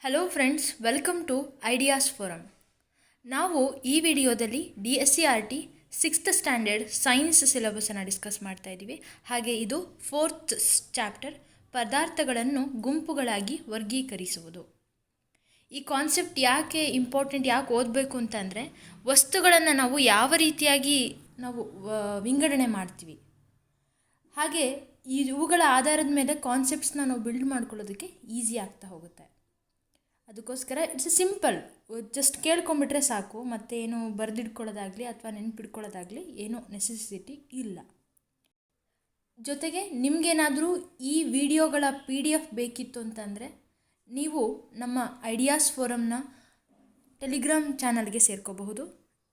Hello friends, welcome to ideas forum. ನಾವು ಈ ವಿಡಿಯೋದಲ್ಲಿ DSCRT 6th ಸ್ಟ್ಯಾಂಡರ್ಡ್ ಸೈನ್ಸ್ ಸಿಲೆಬಸನ್ನು ಡಿಸ್ಕಸ್ ಮಾಡ್ತಾ ಇದ್ದೀವಿ. ಹಾಗೆ ಇದು 4th ಚಾಪ್ಟರ್, ಪದಾರ್ಥಗಳನ್ನು ಗುಂಪುಗಳಾಗಿ ವರ್ಗೀಕರಿಸುವುದು. ಈ ಕಾನ್ಸೆಪ್ಟ್ ಯಾಕೆ ಇಂಪಾರ್ಟೆಂಟ್, ಯಾಕೆ ಓದಬೇಕು ಅಂತಂದರೆ, ವಸ್ತುಗಳನ್ನು ನಾವು ಯಾವ ರೀತಿಯಾಗಿ ನಾವು ವಿಂಗಡಣೆ ಮಾಡ್ತೀವಿ, ಹಾಗೆ ಇವುಗಳ ಆಧಾರದ ಮೇಲೆ ಕಾನ್ಸೆಪ್ಟ್ಸ್ನ ನಾವು ಬಿಲ್ಡ್ ಮಾಡ್ಕೊಳ್ಳೋದಕ್ಕೆ ಈಸಿ ಆಗ್ತಾ ಹೋಗುತ್ತೆ. ಅದಕ್ಕೋಸ್ಕರ ಇಟ್ಸ್ ಸಿಂಪಲ್, ಜಸ್ಟ್ ಕೇಳ್ಕೊಂಬಿಟ್ರೆ ಸಾಕು, ಮತ್ತೇನು ಬರೆದಿಟ್ಕೊಳ್ಳೋದಾಗಲಿ ಅಥವಾ ನೆನ್ಪಿಟ್ಕೊಳ್ಳೋದಾಗಲಿ ಏನೂ ನೆಸೆಸಿಟಿ ಇಲ್ಲ. ಜೊತೆಗೆ ನಿಮಗೇನಾದರೂ ಈ ವಿಡಿಯೋಗಳ PDF ಬೇಕಿತ್ತು ಅಂತಂದರೆ ನೀವು ನಮ್ಮ ಐಡಿಯಾಸ್ ಫೋರಮ್ನ ಟೆಲಿಗ್ರಾಮ್ ಚಾನಲ್ಗೆ ಸೇರ್ಕೋಬಹುದು.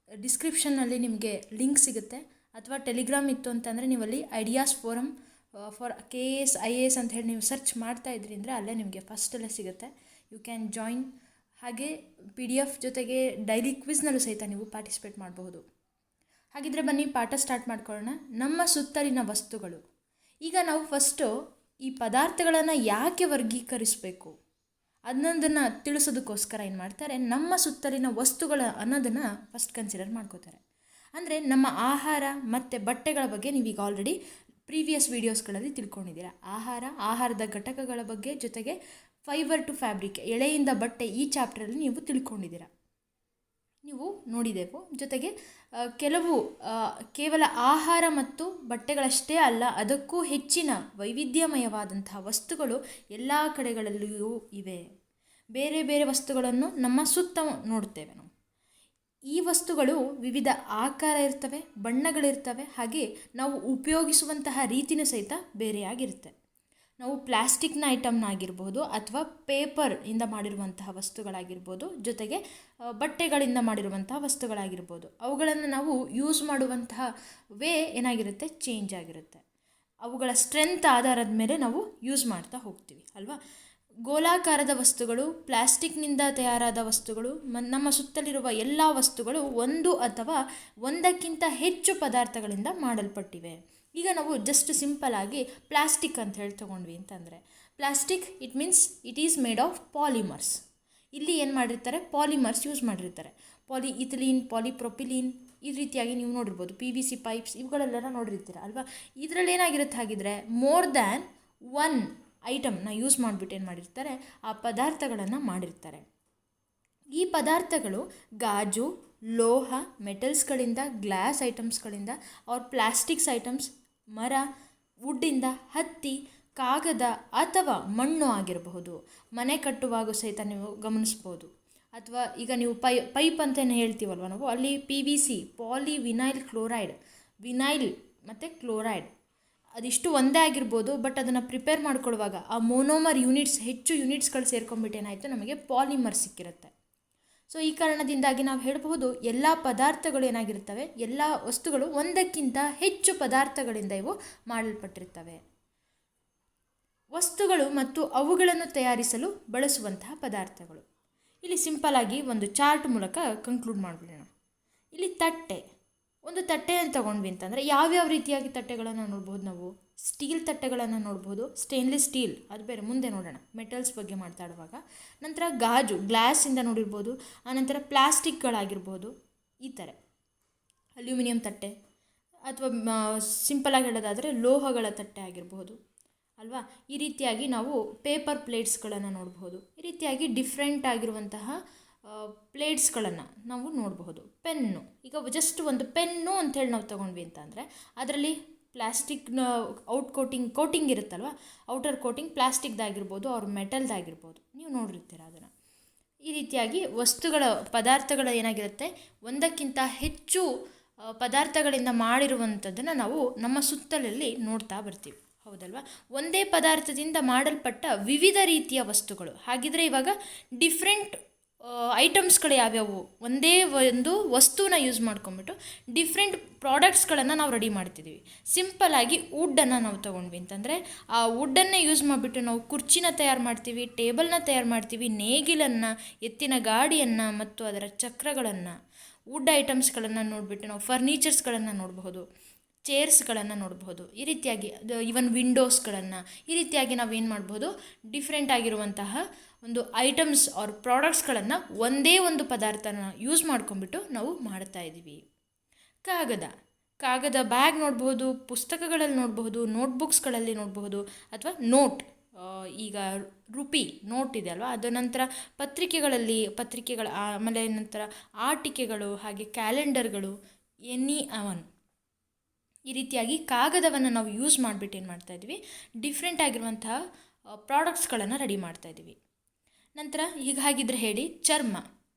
ಡಿಸ್ಕ್ರಿಪ್ಷನ್ನಲ್ಲಿ ನಿಮಗೆ ಲಿಂಕ್ ಸಿಗುತ್ತೆ. ಅಥವಾ ಟೆಲಿಗ್ರಾಮ್ ಇತ್ತು ಅಂತಂದರೆ ನೀವಲ್ಲಿ ideas forum for KS IAS ಅಂತ ಹೇಳಿ ನೀವು ಸರ್ಚ್ ಮಾಡ್ತಾ ಇದ್ರಿ ಅಂದರೆ ಅಲ್ಲೇ ನಿಮಗೆ ಫಸ್ಟಲ್ಲೇ ಸಿಗುತ್ತೆ. You can join. ಹಾಗೆ PDF ಜೊತೆಗೆ ಡೈಲಿ ಕ್ವಿಜ್ನಲ್ಲೂ ಸಹಿತ ನೀವು ಪಾರ್ಟಿಸಿಪೇಟ್ ಮಾಡಬಹುದು. ಹಾಗಿದ್ರೆ ಬನ್ನಿ ಪಾಠ ಸ್ಟಾರ್ಟ್ ಮಾಡ್ಕೊಳ್ಳೋಣ. ನಮ್ಮ ಸುತ್ತಲಿನ ವಸ್ತುಗಳು. ಈಗ ನಾವು ಫಸ್ಟು ಈ ಪದಾರ್ಥಗಳನ್ನು ಯಾಕೆ ವರ್ಗೀಕರಿಸಬೇಕು ಅನ್ನೋದನ್ನು ತಿಳಿಸೋದಕ್ಕೋಸ್ಕರ ಏನು ಮಾಡ್ತಾರೆ, ನಮ್ಮ ಸುತ್ತಲಿನ ವಸ್ತುಗಳ ಅನ್ನೋದನ್ನು ಫಸ್ಟ್ ಕನ್ಸಿಡರ್ ಮಾಡ್ಕೋತಾರೆ. ಅಂದರೆ ನಮ್ಮ ಆಹಾರ ಮತ್ತು ಬಟ್ಟೆಗಳ ಬಗ್ಗೆ ನೀವೀಗ ಆಲ್ರೆಡಿ ಪ್ರೀವಿಯಸ್ ವೀಡಿಯೋಸ್ಗಳಲ್ಲಿ ತಿಳ್ಕೊಂಡಿದ್ದೀರಾ. ಆಹಾರದ ಘಟಕಗಳ ಬಗ್ಗೆ, ಜೊತೆಗೆ ಫೈಬರ್ ಟು ಫ್ಯಾಬ್ರಿಕ್, ಎಳೆಯಿಂದ ಬಟ್ಟೆ, ಈ ಚಾಪ್ಟ್ರಲ್ಲಿ ನೀವು ತಿಳ್ಕೊಂಡಿದ್ದೀರಾ, ನೀವು ನೋಡಿದೆವು. ಜೊತೆಗೆ ಕೇವಲ ಆಹಾರ ಮತ್ತು ಬಟ್ಟೆಗಳಷ್ಟೇ ಅಲ್ಲ, ಅದಕ್ಕೂ ಹೆಚ್ಚಿನ ವೈವಿಧ್ಯಮಯವಾದಂತಹ ವಸ್ತುಗಳು ಎಲ್ಲ ಕಡೆಗಳಲ್ಲಿಯೂ ಇವೆ. ಬೇರೆ ಬೇರೆ ವಸ್ತುಗಳನ್ನು ನಮ್ಮ ಸುತ್ತ ನೋಡ್ತೇವೆ ನಾವು. ಈ ವಸ್ತುಗಳು ವಿವಿಧ ಆಕಾರ ಇರ್ತವೆ, ಬಣ್ಣಗಳಿರ್ತವೆ, ಹಾಗೆ ನಾವು ಉಪಯೋಗಿಸುವಂತಹ ರೀತಿಯೂ ಸಹಿತ ಬೇರೆಯಾಗಿರುತ್ತೆ. ನಾವು ಪ್ಲಾಸ್ಟಿಕ್ನ ಐಟಮ್ನಾಗಿರ್ಬೋದು ಅಥವಾ ಪೇಪರಿಂದ ಮಾಡಿರುವಂತಹ ವಸ್ತುಗಳಾಗಿರ್ಬೋದು, ಜೊತೆಗೆ ಬಟ್ಟೆಗಳಿಂದ ಮಾಡಿರುವಂತಹ ವಸ್ತುಗಳಾಗಿರ್ಬೋದು, ಅವುಗಳನ್ನು ನಾವು ಯೂಸ್ ಮಾಡುವಂತಹ ವೇ ಏನಾಗಿರುತ್ತೆ, ಚೇಂಜ್ ಆಗಿರುತ್ತೆ. ಅವುಗಳ ಸ್ಟ್ರೆಂತ್ ಆಧಾರದ ಮೇಲೆ ನಾವು ಯೂಸ್ ಮಾಡ್ತಾ ಹೋಗ್ತೀವಿ ಅಲ್ವಾ. ಗೋಲಾಕಾರದ ವಸ್ತುಗಳು, ಪ್ಲಾಸ್ಟಿಕ್ನಿಂದ ತಯಾರಾದ ವಸ್ತುಗಳು, ನಮ್ಮ ಸುತ್ತಲಿರುವ ಎಲ್ಲ ವಸ್ತುಗಳು ಒಂದು ಅಥವಾ ಒಂದಕ್ಕಿಂತ ಹೆಚ್ಚು ಪದಾರ್ಥಗಳಿಂದ ಮಾಡಲ್ಪಟ್ಟಿವೆ. ಈಗ ನಾವು ಜಸ್ಟ್ ಸಿಂಪಲ್ಲಾಗಿ ಪ್ಲಾಸ್ಟಿಕ್ ಅಂತ ಹೇಳಿ ತೊಗೊಂಡ್ವಿ ಅಂತಂದರೆ, plastic it means it is made of polymers. ಇಲ್ಲಿ ಏನು ಮಾಡಿರ್ತಾರೆ, ಪಾಲಿಮರ್ಸ್ ಯೂಸ್ ಮಾಡಿರ್ತಾರೆ. ಪಾಲಿಇಥಿಲೀನ್, ಪಾಲಿಪ್ರೊಪಿಲೀನ್, ಈ ರೀತಿಯಾಗಿ ನೀವು ನೋಡಿರ್ಬೋದು. PVC ಪೈಪ್ಸ್, ಇವುಗಳೆಲ್ಲ ನೋಡಿರ್ತೀರ ಅಲ್ವಾ. ಇದರಲ್ಲಿ ಏನಾಗಿರುತ್ತೆ ಹಾಗಿದ್ರೆ, ಮೋರ್ ದ್ಯಾನ್ ಒನ್ ಐಟಮ್ನ ಯೂಸ್ ಮಾಡಿಬಿಟ್ಟು ಏನು ಮಾಡಿರ್ತಾರೆ, ಆ ಪದಾರ್ಥಗಳನ್ನು ಮಾಡಿರ್ತಾರೆ. ಈ ಪದಾರ್ಥಗಳು ಗಾಜು, ಲೋಹ, ಮೆಟಲ್ಸ್ಗಳಿಂದ, ಗ್ಲಾಸ್ ಐಟಮ್ಸ್ಗಳಿಂದ, ಅವ್ರ ಪ್ಲಾಸ್ಟಿಕ್ಸ್ ಐಟಮ್ಸ್, ಮರ, ವುಡ್ಡಿಂದ, ಹತ್ತಿ, ಕಾಗದ ಅಥವಾ ಮಣ್ಣು ಆಗಿರಬಹುದು. ಮನೆ ಕಟ್ಟುವಾಗ ಸಹಿತ ನೀವು ಗಮನಿಸ್ಬೋದು. ಅಥವಾ ಈಗ ನೀವು ಪೈಪ್ ಅಂತಲೇ ಹೇಳ್ತೀವಲ್ವ ನಾವು, ಅಲ್ಲಿ PVC, ಪಾಲಿವಿನೈಲ್ ಕ್ಲೋರೈಡ್, ವಿನೈಲ್ ಮತ್ತು ಕ್ಲೋರೈಡ್ ಅದಿಷ್ಟು ಒಂದೇ ಆಗಿರ್ಬೋದು. ಬಟ್ ಅದನ್ನು ಪ್ರಿಪೇರ್ ಮಾಡ್ಕೊಳ್ಳುವಾಗ ಆ ಮೋನೋಮರ್ ಹೆಚ್ಚು ಯೂನಿಟ್ಸ್ಗಳು ಸೇರ್ಕೊಂಡ್ಬಿಟ್ಟು ಏನಾಯಿತು, ನಮಗೆ ಪಾಲಿಮರ್ ಸಿಕ್ಕಿರುತ್ತೆ. ಸೊ ಈ ಕಾರಣದಿಂದಾಗಿ ನಾವು ಹೇಳಬಹುದು, ಎಲ್ಲ ಪದಾರ್ಥಗಳು ಏನಾಗಿರ್ತವೆ, ಎಲ್ಲ ವಸ್ತುಗಳು ಒಂದಕ್ಕಿಂತ ಹೆಚ್ಚು ಪದಾರ್ಥಗಳಿಂದ ಇವು ಮಾಡಲ್ಪಟ್ಟಿರ್ತವೆ. ವಸ್ತುಗಳು ಮತ್ತು ಅವುಗಳನ್ನು ತಯಾರಿಸಲು ಬಳಸುವಂತಹ ಪದಾರ್ಥಗಳು. ಇಲ್ಲಿ ಸಿಂಪಲ್ಲಾಗಿ ಒಂದು ಚಾರ್ಟ್ ಮೂಲಕ ಕನ್ಕ್ಲೂಡ್ ಮಾಡಿಬಿಡೋಣ. ಇಲ್ಲಿ ಒಂದು ತಟ್ಟೆಯನ್ನು ತಗೊಂಡ್ವಿ ಅಂತಂದರೆ ಯಾವ್ಯಾವ ರೀತಿಯಾಗಿ ತಟ್ಟೆಗಳನ್ನು ನೋಡ್ಬೋದು ನಾವು. ಸ್ಟೀಲ್ ತಟ್ಟೆಗಳನ್ನು ನೋಡ್ಬೋದು, ಸ್ಟೇನ್ಲೆಸ್ ಸ್ಟೀಲ್, ಅದು ಬೇರೆ ಮುಂದೆ ನೋಡೋಣ ಮೆಟಲ್ಸ್ ಬಗ್ಗೆ ಮಾತಾಡುವಾಗ. ನಂತರ ಗಾಜು, ಗ್ಲಾಸಿಂದ ನೋಡಿರ್ಬೋದು. ಆನಂತರ ಪ್ಲಾಸ್ಟಿಕ್ಗಳಾಗಿರ್ಬೋದು, ಈ ಥರ ಅಲ್ಯೂಮಿನಿಯಂ ತಟ್ಟೆ, ಅಥವಾ ಸಿಂಪಲಾಗಿ ಹೇಳೋದಾದರೆ ಲೋಹಗಳ ತಟ್ಟೆ ಆಗಿರ್ಬೋದು ಅಲ್ವಾ. ಈ ರೀತಿಯಾಗಿ ನಾವು ಪೇಪರ್ ಪ್ಲೇಟ್ಸ್ಗಳನ್ನು ನೋಡ್ಬೋದು. ಈ ರೀತಿಯಾಗಿ ಡಿಫ್ರೆಂಟ್ ಆಗಿರುವಂತಹ ಪ್ಲೇಟ್ಸ್ಗಳನ್ನು ನಾವು ನೋಡಬಹುದು. ಪೆನ್ನು, ಈಗ ಜಸ್ಟ್ ಒಂದು ಪೆನ್ನು ಅಂಥೇಳಿ ನಾವು ತೊಗೊಂಡ್ವಿ ಅಂತಂದರೆ ಅದರಲ್ಲಿ ಪ್ಲಾಸ್ಟಿಕ್ನ ಕೋಟಿಂಗ್ ಇರುತ್ತಲ್ವ, ಔಟರ್ ಕೋಟಿಂಗ್ ಪ್ಲಾಸ್ಟಿಕ್ದಾಗಿರ್ಬೋದು ಅವ್ರ ಮೆಟಲ್ದಾಗಿರ್ಬೋದು, ನೀವು ನೋಡಿರ್ತೀರ ಅದನ್ನು. ಈ ರೀತಿಯಾಗಿ ಪದಾರ್ಥಗಳು ಏನಾಗಿರುತ್ತೆ, ಒಂದಕ್ಕಿಂತ ಹೆಚ್ಚು ಪದಾರ್ಥಗಳಿಂದ ಮಾಡಿರುವಂಥದ್ದನ್ನು ನಾವು ನಮ್ಮ ಸುತ್ತಲಲ್ಲಿ ನೋಡ್ತಾ ಬರ್ತೀವಿ, ಹೌದಲ್ವಾ. ಒಂದೇ ಪದಾರ್ಥದಿಂದ ಮಾಡಲ್ಪಟ್ಟ ವಿವಿಧ ರೀತಿಯ ವಸ್ತುಗಳು. ಹಾಗಿದ್ರೆ ಇವಾಗ ಡಿಫ್ರೆಂಟ್ ಐಟಮ್ಸ್ಗಳು ಯಾವ್ಯಾವು, ಒಂದೇ ಒಂದು ವಸ್ತುನ ಯೂಸ್ ಮಾಡ್ಕೊಂಬಿಟ್ಟು ಡಿಫ್ರೆಂಟ್ ಪ್ರಾಡಕ್ಟ್ಸ್ಗಳನ್ನು ನಾವು ರೆಡಿ ಮಾಡ್ತಿದ್ದೀವಿ. ಸಿಂಪಲ್ಲಾಗಿ ವುಡ್ಡನ್ನು ನಾವು ತೊಗೊಂಡ್ವಿ ಅಂತಂದರೆ ಆ ವುಡ್ಡನ್ನೇ ಯೂಸ್ ಮಾಡಿಬಿಟ್ಟು ನಾವು ಕುರ್ಚಿನ ತಯಾರು ಮಾಡ್ತೀವಿ, ಟೇಬಲ್ನ ತಯಾರು ಮಾಡ್ತೀವಿ, ನೇಗಿಲನ್ನು, ಎತ್ತಿನ ಗಾಡಿಯನ್ನು ಮತ್ತು ಅದರ ಚಕ್ರಗಳನ್ನು, ವುಡ್ ಐಟಮ್ಸ್ಗಳನ್ನು ನೋಡಿಬಿಟ್ಟು ನಾವು ಫರ್ನಿಚರ್ಸ್ಗಳನ್ನು ನೋಡಬಹುದು. ಚೇರ್ಸ್ಗಳನ್ನು ನೋಡಬಹುದು. ಈ ರೀತಿಯಾಗಿ ಈವನ್ ವಿಂಡೋಸ್ಗಳನ್ನು ಈ ರೀತಿಯಾಗಿ ನಾವೇನು ಮಾಡ್ಬೋದು, ಡಿಫ್ರೆಂಟ್ ಆಗಿರುವಂತಹ ಒಂದು ಐಟಮ್ಸ್ ಆರ್ ಪ್ರಾಡಕ್ಟ್ಸ್ಗಳನ್ನು ಒಂದೇ ಒಂದು ಪದಾರ್ಥನ ಯೂಸ್ ಮಾಡ್ಕೊಂಡ್ಬಿಟ್ಟು ನಾವು ಮಾಡ್ತಾ ಇದ್ದೀವಿ. ಕಾಗದ ಬ್ಯಾಗ್ ನೋಡ್ಬೋದು, ಪುಸ್ತಕಗಳಲ್ಲಿ ನೋಡಬಹುದು, ನೋಟ್ಬುಕ್ಸ್ಗಳಲ್ಲಿ ನೋಡಬಹುದು, ಅಥವಾ ಈಗ ರುಪಿ ನೋಟ್ ಇದೆ ಅಲ್ವಾ, ಅದು ನಂತರ ಆಮೇಲೆ ನಂತರ ಆಟಿಕೆಗಳು, ಹಾಗೆ ಕ್ಯಾಲೆಂಡರ್ಗಳು, ಈ ರೀತಿಯಾಗಿ ಕಾಗದವನ್ನು ನಾವು ಯೂಸ್ ಮಾಡಿಬಿಟ್ಟು ಏನು ಮಾಡ್ತಾಯಿದ್ವಿ, ಡಿಫ್ರೆಂಟ್ ಆಗಿರುವಂತಹ ಪ್ರಾಡಕ್ಟ್ಸ್ಗಳನ್ನು ರೆಡಿ ಮಾಡ್ತಾಯಿದ್ವಿ. ನಂತರ ಈಗ ಹಾಗಿದ್ರೆ ಹೇಳಿ, ಚರ್ಮ,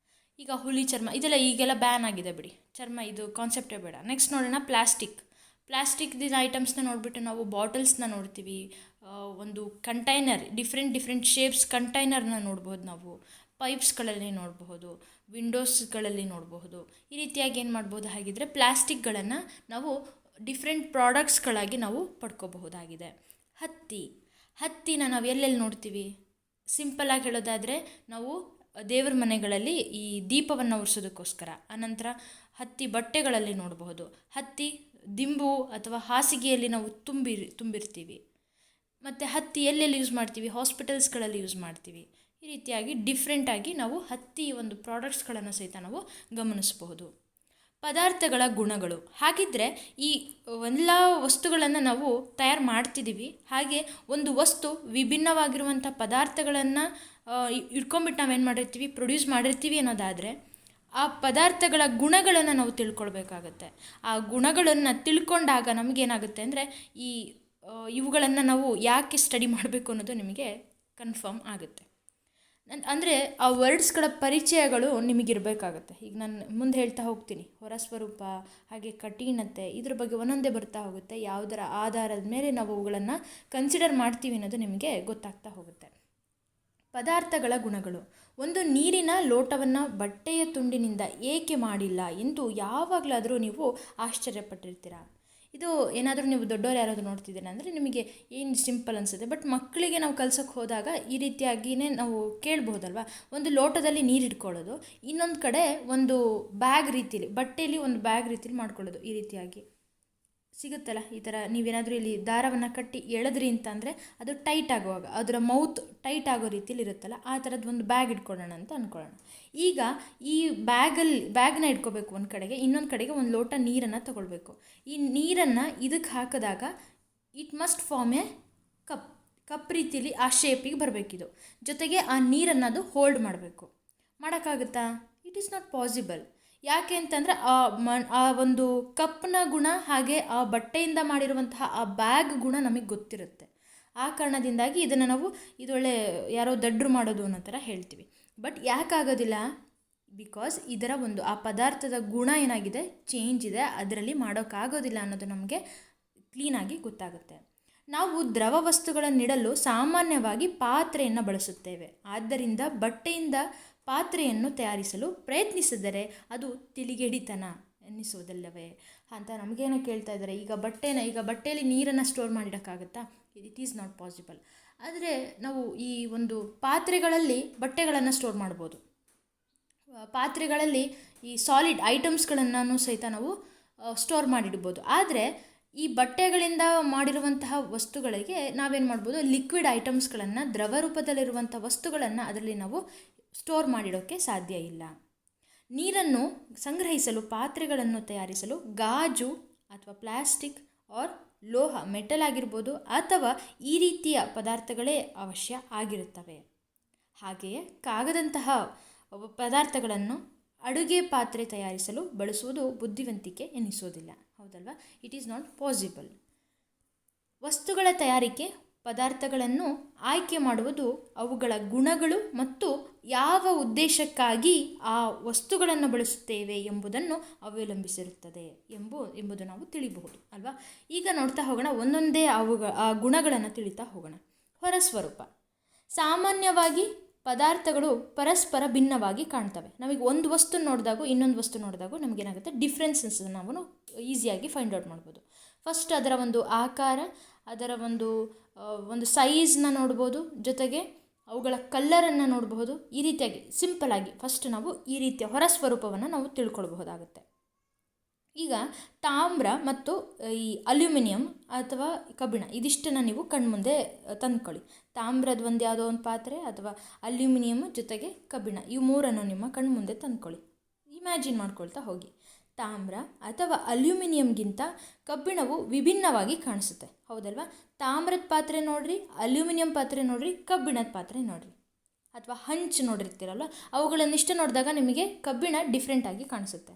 ಈಗ ಹುಲಿ ಚರ್ಮ ಇದೆಲ್ಲ ಈಗೆಲ್ಲ ಬ್ಯಾನ್ ಆಗಿದೆ ಬಿಡಿ, ಚರ್ಮ ಇದು ಕಾನ್ಸೆಪ್ಟೇ ಬೇಡ. ನೆಕ್ಸ್ಟ್ ನೋಡೋಣ ಪ್ಲಾಸ್ಟಿಕ್ದಿನ ಐಟಮ್ಸ್ನ ನೋಡಿಬಿಟ್ಟು ನಾವು ಬಾಟಲ್ಸ್ನ ನೋಡ್ತೀವಿ, ಒಂದು ಕಂಟೈನರ್, ಡಿಫ್ರೆಂಟ್ ಶೇಪ್ಸ್ ಕಂಟೈನರ್ನ ನೋಡ್ಬೋದು, ನಾವು ಪೈಪ್ಸ್ಗಳಲ್ಲಿ ನೋಡಬಹುದು, ವಿಂಡೋಸ್ಗಳಲ್ಲಿ ನೋಡಬಹುದು. ಈ ರೀತಿಯಾಗಿ ಏನು ಮಾಡ್ಬೋದು, ಹಾಗಿದ್ರೆ ಪ್ಲಾಸ್ಟಿಕ್ಗಳನ್ನು ನಾವು ಡಿಫ್ರೆಂಟ್ ಪ್ರಾಡಕ್ಟ್ಸ್ಗಳಾಗಿ ನಾವು ಪಡ್ಕೋಬಹುದಾಗಿದೆ. ಹತ್ತಿನ ನಾವು ಎಲ್ಲೆಲ್ಲಿ ನೋಡ್ತೀವಿ, ಸಿಂಪಲ್ಲಾಗಿ ಹೇಳೋದಾದರೆ ನಾವು ದೇವ್ರ ಮನೆಗಳಲ್ಲಿ ಈ ದೀಪವನ್ನು ಉರಿಸೋದಕ್ಕೋಸ್ಕರ, ಆನಂತರ ಹತ್ತಿ ಬಟ್ಟೆಗಳಲ್ಲಿ ನೋಡಬಹುದು, ಹತ್ತಿ ದಿಂಬು ಅಥವಾ ಹಾಸಿಗೆಯಲ್ಲಿ ನಾವು ತುಂಬಿರ್ತೀವಿ. ಮತ್ತು ಹತ್ತಿ ಎಲ್ಲೆಲ್ಲಿ ಯೂಸ್ ಮಾಡ್ತೀವಿ, ಹಾಸ್ಪಿಟಲ್ಸ್ಗಳಲ್ಲಿ ಯೂಸ್ ಮಾಡ್ತೀವಿ. ಈ ರೀತಿಯಾಗಿ ಡಿಫ್ರೆಂಟಾಗಿ ನಾವು ಹತ್ತಿ ಒಂದು ಪ್ರಾಡಕ್ಟ್ಸ್ಗಳನ್ನು ಸಹಿತ ನಾವು ಗಮನಿಸಬಹುದು. ಪದಾರ್ಥಗಳ ಗುಣಗಳು, ಹಾಗಿದ್ದರೆ ಈ ಎಲ್ಲ ವಸ್ತುಗಳನ್ನು ನಾವು ತಯಾರು ಮಾಡ್ತಿದ್ದೀವಿ, ಹಾಗೆ ಒಂದು ವಸ್ತು ವಿಭಿನ್ನವಾಗಿರುವಂಥ ಪದಾರ್ಥಗಳನ್ನು ಇಟ್ಕೊಂಡ್ಬಿಟ್ಟು ನಾವೇನು ಮಾಡಿರ್ತೀವಿ, ಪ್ರೊಡ್ಯೂಸ್ ಮಾಡಿರ್ತೀವಿ ಅನ್ನೋದಾದರೆ ಆ ಪದಾರ್ಥಗಳ ಗುಣಗಳನ್ನು ನಾವು ತಿಳ್ಕೊಳ್ಬೇಕಾಗತ್ತೆ. ಆ ಗುಣಗಳನ್ನು ತಿಳ್ಕೊಂಡಾಗ ನಮಗೇನಾಗುತ್ತೆ ಅಂದರೆ ಇವುಗಳನ್ನು ನಾವು ಯಾಕೆ ಸ್ಟಡಿ ಮಾಡಬೇಕು ಅನ್ನೋದು ನಿಮಗೆ ಕನ್ಫರ್ಮ್ ಆಗುತ್ತೆ. ಅಂದರೆ ಆ ವರ್ಡ್ಸ್ಗಳ ಪರಿಚಯಗಳು ನಿಮಗಿರಬೇಕಾಗತ್ತೆ. ಈಗ ನಾನು ಮುಂದೆ ಹೇಳ್ತಾ ಹೋಗ್ತೀನಿ, ಹೊರಸ್ವರೂಪ, ಹಾಗೆ ಕಠಿಣತೆ, ಇದ್ರ ಬಗ್ಗೆ ಒಂದೊಂದೇ ಬರ್ತಾ ಹೋಗುತ್ತೆ. ಯಾವುದರ ಆಧಾರದ ಮೇಲೆ ನಾವು ಅವುಗಳನ್ನು ಕನ್ಸಿಡರ್ ಮಾಡ್ತೀವಿ ಅನ್ನೋದು ನಿಮಗೆ ಗೊತ್ತಾಗ್ತಾ ಹೋಗುತ್ತೆ. ಪದಾರ್ಥಗಳ ಗುಣಗಳು, ಒಂದು ನೀರಿನ ಲೋಟವನ್ನು ಬಟ್ಟೆಯ ತುಂಡಿನಿಂದ ಏಕೆ ಮಾಡಿಲ್ಲ ಎಂದು ಯಾವಾಗಲಾದರೂ ನೀವು ಆಶ್ಚರ್ಯಪಟ್ಟಿರ್ತೀರ. ಇದು ಏನಾದರೂ ನೀವು ದೊಡ್ಡವರು ಯಾರಾದರೂ ನೋಡ್ತಿದ್ದೀರ ಅಂದರೆ ನಿಮಗೆ ಏನು ಸಿಂಪಲ್ ಅನಿಸುತ್ತೆ, ಬಟ್ ಮಕ್ಕಳಿಗೆ ನಾವು ಕಲ್ಸೋಕ್ಕೆ ಹೋದಾಗ ಈ ರೀತಿಯಾಗಿಯೇ ನಾವು ಕೇಳ್ಬೋದಲ್ವ. ಒಂದು ಲೋಟದಲ್ಲಿ ನೀರು ಇಟ್ಕೊಳ್ಳೋದು, ಇನ್ನೊಂದು ಕಡೆ ಒಂದು ಬ್ಯಾಗ್ ರೀತಿಲಿ, ಬಟ್ಟೆಯಲ್ಲಿ ಒಂದು ಬ್ಯಾಗ್ ರೀತಿಲಿ ಮಾಡ್ಕೊಳ್ಳೋದು. ಈ ರೀತಿಯಾಗಿ ಸಿಗುತ್ತಲ್ಲ, ಈ ಥರ ನೀವೇನಾದರೂ ಇಲ್ಲಿ ದಾರವನ್ನು ಕಟ್ಟಿ ಎಳೆದ್ರಿ ಅಂತಂದರೆ ಅದು ಟೈಟ್ ಆಗುವಾಗ ಅದರ ಮೌತ್ ಟೈಟ್ ಆಗೋ ರೀತಿಲಿ ಇರುತ್ತಲ್ಲ, ಆ ಥರದ್ದು ಒಂದು ಬ್ಯಾಗ್ ಇಟ್ಕೊಳ್ಳೋಣ ಅಂತ ಅಂದ್ಕೊಳ್ಳೋಣ. ಈಗ ಈ ಬ್ಯಾಗ್ನ ಇಟ್ಕೋಬೇಕು ಒಂದು ಕಡೆಗೆ, ಇನ್ನೊಂದು ಕಡೆಗೆ ಒಂದು ಲೋಟ ನೀರನ್ನು ತಗೊಳ್ಬೇಕು. ಈ ನೀರನ್ನು ಇದಕ್ಕೆ ಹಾಕಿದಾಗ it must form a cup ರೀತಿಲಿ ಆ ಶೇಪಿಗೆ ಬರಬೇಕಿದು. ಜೊತೆಗೆ ಆ ನೀರನ್ನು ಅದು ಹೋಲ್ಡ್ ಮಾಡಬೇಕು. ಮಾಡೋಕ್ಕಾಗುತ್ತಾ? It is not possible. ಯಾಕೆ ಅಂತಂದರೆ ಆ ಒಂದು ಕಪ್ನ ಗುಣ ಹಾಗೆ ಆ ಬಟ್ಟೆಯಿಂದ ಮಾಡಿರುವಂತಹ ಆ ಬ್ಯಾಗ್ ಗುಣ ನಮಗೆ ಗೊತ್ತಿರುತ್ತೆ. ಆ ಕಾರಣದಿಂದಾಗಿ ಇದನ್ನು ನಾವು ಇದೊಳ್ಳೆ ಯಾರೋ ದಡ್ರು ಮಾಡೋದು ಅನ್ನೋ ಥರ ಹೇಳ್ತೀವಿ. ಬಟ್ ಯಾಕಾಗೋದಿಲ್ಲ? ಬಿಕಾಸ್ ಇದರ ಒಂದು ಆ ಪದಾರ್ಥದ ಗುಣ ಏನಾಗಿದೆ, ಚೇಂಜ್ ಇದೆ, ಅದರಲ್ಲಿ ಮಾಡೋಕ್ಕಾಗೋದಿಲ್ಲ ಅನ್ನೋದು ನಮಗೆ ಕ್ಲೀನಾಗಿ ಗೊತ್ತಾಗುತ್ತೆ. ನಾವು ದ್ರವ ವಸ್ತುಗಳನ್ನಿಡಲು ಸಾಮಾನ್ಯವಾಗಿ ಪಾತ್ರೆಯನ್ನು ಬಳಸುತ್ತೇವೆ. ಆದ್ದರಿಂದ ಬಟ್ಟೆಯಿಂದ ಪಾತ್ರೆಯನ್ನು ತಯಾರಿಸಲು ಪ್ರಯತ್ನಿಸಿದರೆ ಅದು ತಿಳಿಗೇಡಿತನ ಎನ್ನಿಸೋದಲ್ಲವೇ ಅಂತ ನಮಗೇನೋ ಕೇಳ್ತಾ ಇದ್ದಾರೆ. ಈಗ ಬಟ್ಟೆಯಲ್ಲಿ ನೀರನ್ನು ಸ್ಟೋರ್ ಮಾಡಿಡೋಕ್ಕಾಗುತ್ತಾ? It is not possible. ಆದರೆ ನಾವು ಈ ಒಂದು ಪಾತ್ರೆಗಳಲ್ಲಿ ಬಟ್ಟೆಗಳನ್ನು ಸ್ಟೋರ್ ಮಾಡ್ಬೋದು. ಪಾತ್ರೆಗಳಲ್ಲಿ ಈ ಸಾಲಿಡ್ ಐಟಮ್ಸ್ಗಳನ್ನು ಸಹಿತ ನಾವು ಸ್ಟೋರ್ ಮಾಡಿಡ್ಬೋದು. ಆದರೆ ಈ ಬಟ್ಟೆಗಳಿಂದ ಮಾಡಿರುವಂತಹ ವಸ್ತುಗಳಿಗೆ ನಾವೇನು ಮಾಡ್ಬೋದು, ಲಿಕ್ವಿಡ್ ಐಟಮ್ಸ್ಗಳನ್ನು, ದ್ರವ ರೂಪದಲ್ಲಿರುವಂಥ ವಸ್ತುಗಳನ್ನು ಅದರಲ್ಲಿ ನಾವು ಸ್ಟೋರ್ ಮಾಡಿಡೋಕ್ಕೆ ಸಾಧ್ಯ ಇಲ್ಲ. ನೀರನ್ನು ಸಂಗ್ರಹಿಸಲು ಪಾತ್ರೆಗಳನ್ನು ತಯಾರಿಸಲು ಗಾಜು ಅಥವಾ ಪ್ಲಾಸ್ಟಿಕ್ ಆರ್ ಲೋಹ, ಮೆಟಲ್ ಆಗಿರ್ಬೋದು, ಅಥವಾ ಈ ರೀತಿಯ ಪದಾರ್ಥಗಳೇ ಅವಶ್ಯ ಆಗಿರುತ್ತವೆ. ಹಾಗೆಯೇ ಕಾಗದಂತಹ ಪದಾರ್ಥಗಳನ್ನು ಅಡುಗೆ ಪಾತ್ರೆ ತಯಾರಿಸಲು ಬಳಸುವುದು ಬುದ್ಧಿವಂತಿಕೆ ಎನ್ನಿಸೋದಿಲ್ಲ. ಹೌದಲ್ವಾ? It is not possible. ವಸ್ತುಗಳ ತಯಾರಿಕೆ ಪದಾರ್ಥಗಳನ್ನು ಆಯ್ಕೆ ಮಾಡುವುದು ಅವುಗಳ ಗುಣಗಳು ಮತ್ತು ಯಾವ ಉದ್ದೇಶಕ್ಕಾಗಿ ಆ ವಸ್ತುಗಳನ್ನು ಬಳಸುತ್ತೇವೆ ಎಂಬುದನ್ನು ಅವಲಂಬಿಸಿರುತ್ತದೆ ಎಂಬುದು ನಾವು ತಿಳಿಬಹುದು ಅಲ್ವಾ. ಈಗ ನೋಡ್ತಾ ಹೋಗೋಣ, ಒಂದೊಂದೇ ಆ ಗುಣಗಳನ್ನು ತಿಳಿತಾ ಹೋಗೋಣ. ಹೊರಸ್ವರೂಪ. ಸಾಮಾನ್ಯವಾಗಿ ಪದಾರ್ಥಗಳು ಪರಸ್ಪರ ಭಿನ್ನವಾಗಿ ಕಾಣ್ತವೆ. ನಮಗೆ ಒಂದು ವಸ್ತು ನೋಡಿದಾಗೂ ಇನ್ನೊಂದು ವಸ್ತು ನೋಡಿದಾಗೂ ನಮಗೇನಾಗುತ್ತೆ, ಡಿಫ್ರೆನ್ಸಸ್ ನಾವು ಈಸಿಯಾಗಿ ಫೈಂಡ್ ಔಟ್ ಮಾಡ್ಬೋದು. ಫಸ್ಟ್ ಅದರ ಒಂದು ಆಕಾರ, ಅದರ ಒಂದು ಸೈಜ್ನ ನೋಡ್ಬೋದು, ಜೊತೆಗೆ ಅವುಗಳ ಕಲ್ಲರನ್ನು ನೋಡಬಹುದು. ಈ ರೀತಿಯಾಗಿ ಸಿಂಪಲ್ಲಾಗಿ ಫಸ್ಟ್ ನಾವು ಈ ರೀತಿಯ ಹೊರಸ್ವರೂಪವನ್ನು ನಾವು ತಿಳ್ಕೊಳ್ಬಹುದಾಗುತ್ತೆ. ಈಗ ತಾಮ್ರ ಮತ್ತು ಈ ಅಲ್ಯೂಮಿನಿಯಂ ಅಥವಾ ಕಬ್ಬಿಣ ಇದಿಷ್ಟನ್ನು ನೀವು ಕಣ್ಮುಂದೆ ತಂದ್ಕೊಳ್ಳಿ. ತಾಮ್ರದ ಒಂದು ಯಾವುದೋ ಒಂದು ಪಾತ್ರೆ ಅಥವಾ ಅಲ್ಯೂಮಿನಿಯಂ ಜೊತೆಗೆ ಕಬ್ಬಿಣ ಇವು ಮೂರನ್ನು ನಿಮ್ಮ ಕಣ್ಮುಂದೆ ತಂದ್ಕೊಳ್ಳಿ. ಇಮ್ಯಾಜಿನ್ ಮಾಡ್ಕೊಳ್ತಾ ಹೋಗಿ. ತಾಮ್ರ ಅಥವಾ ಅಲ್ಯೂಮಿನಿಯಂಗಿಂತ ಕಬ್ಬಿಣವು ವಿಭಿನ್ನವಾಗಿ ಕಾಣಿಸುತ್ತೆ, ಹೌದಲ್ವಾ? ತಾಮ್ರದ ಪಾತ್ರೆ ನೋಡ್ರಿ, ಅಲ್ಯೂಮಿನಿಯಂ ಪಾತ್ರೆ ನೋಡ್ರಿ, ಕಬ್ಬಿಣದ ಪಾತ್ರೆ ನೋಡ್ರಿ, ಅಥವಾ ಹಂಚು ನೋಡಿರ್ತೀರಲ್ಲ, ಅವುಗಳನ್ನಿಷ್ಟು ನೋಡಿದಾಗ ನಿಮಗೆ ಕಬ್ಬಿಣ ಡಿಫ್ರೆಂಟಾಗಿ ಕಾಣಿಸುತ್ತೆ.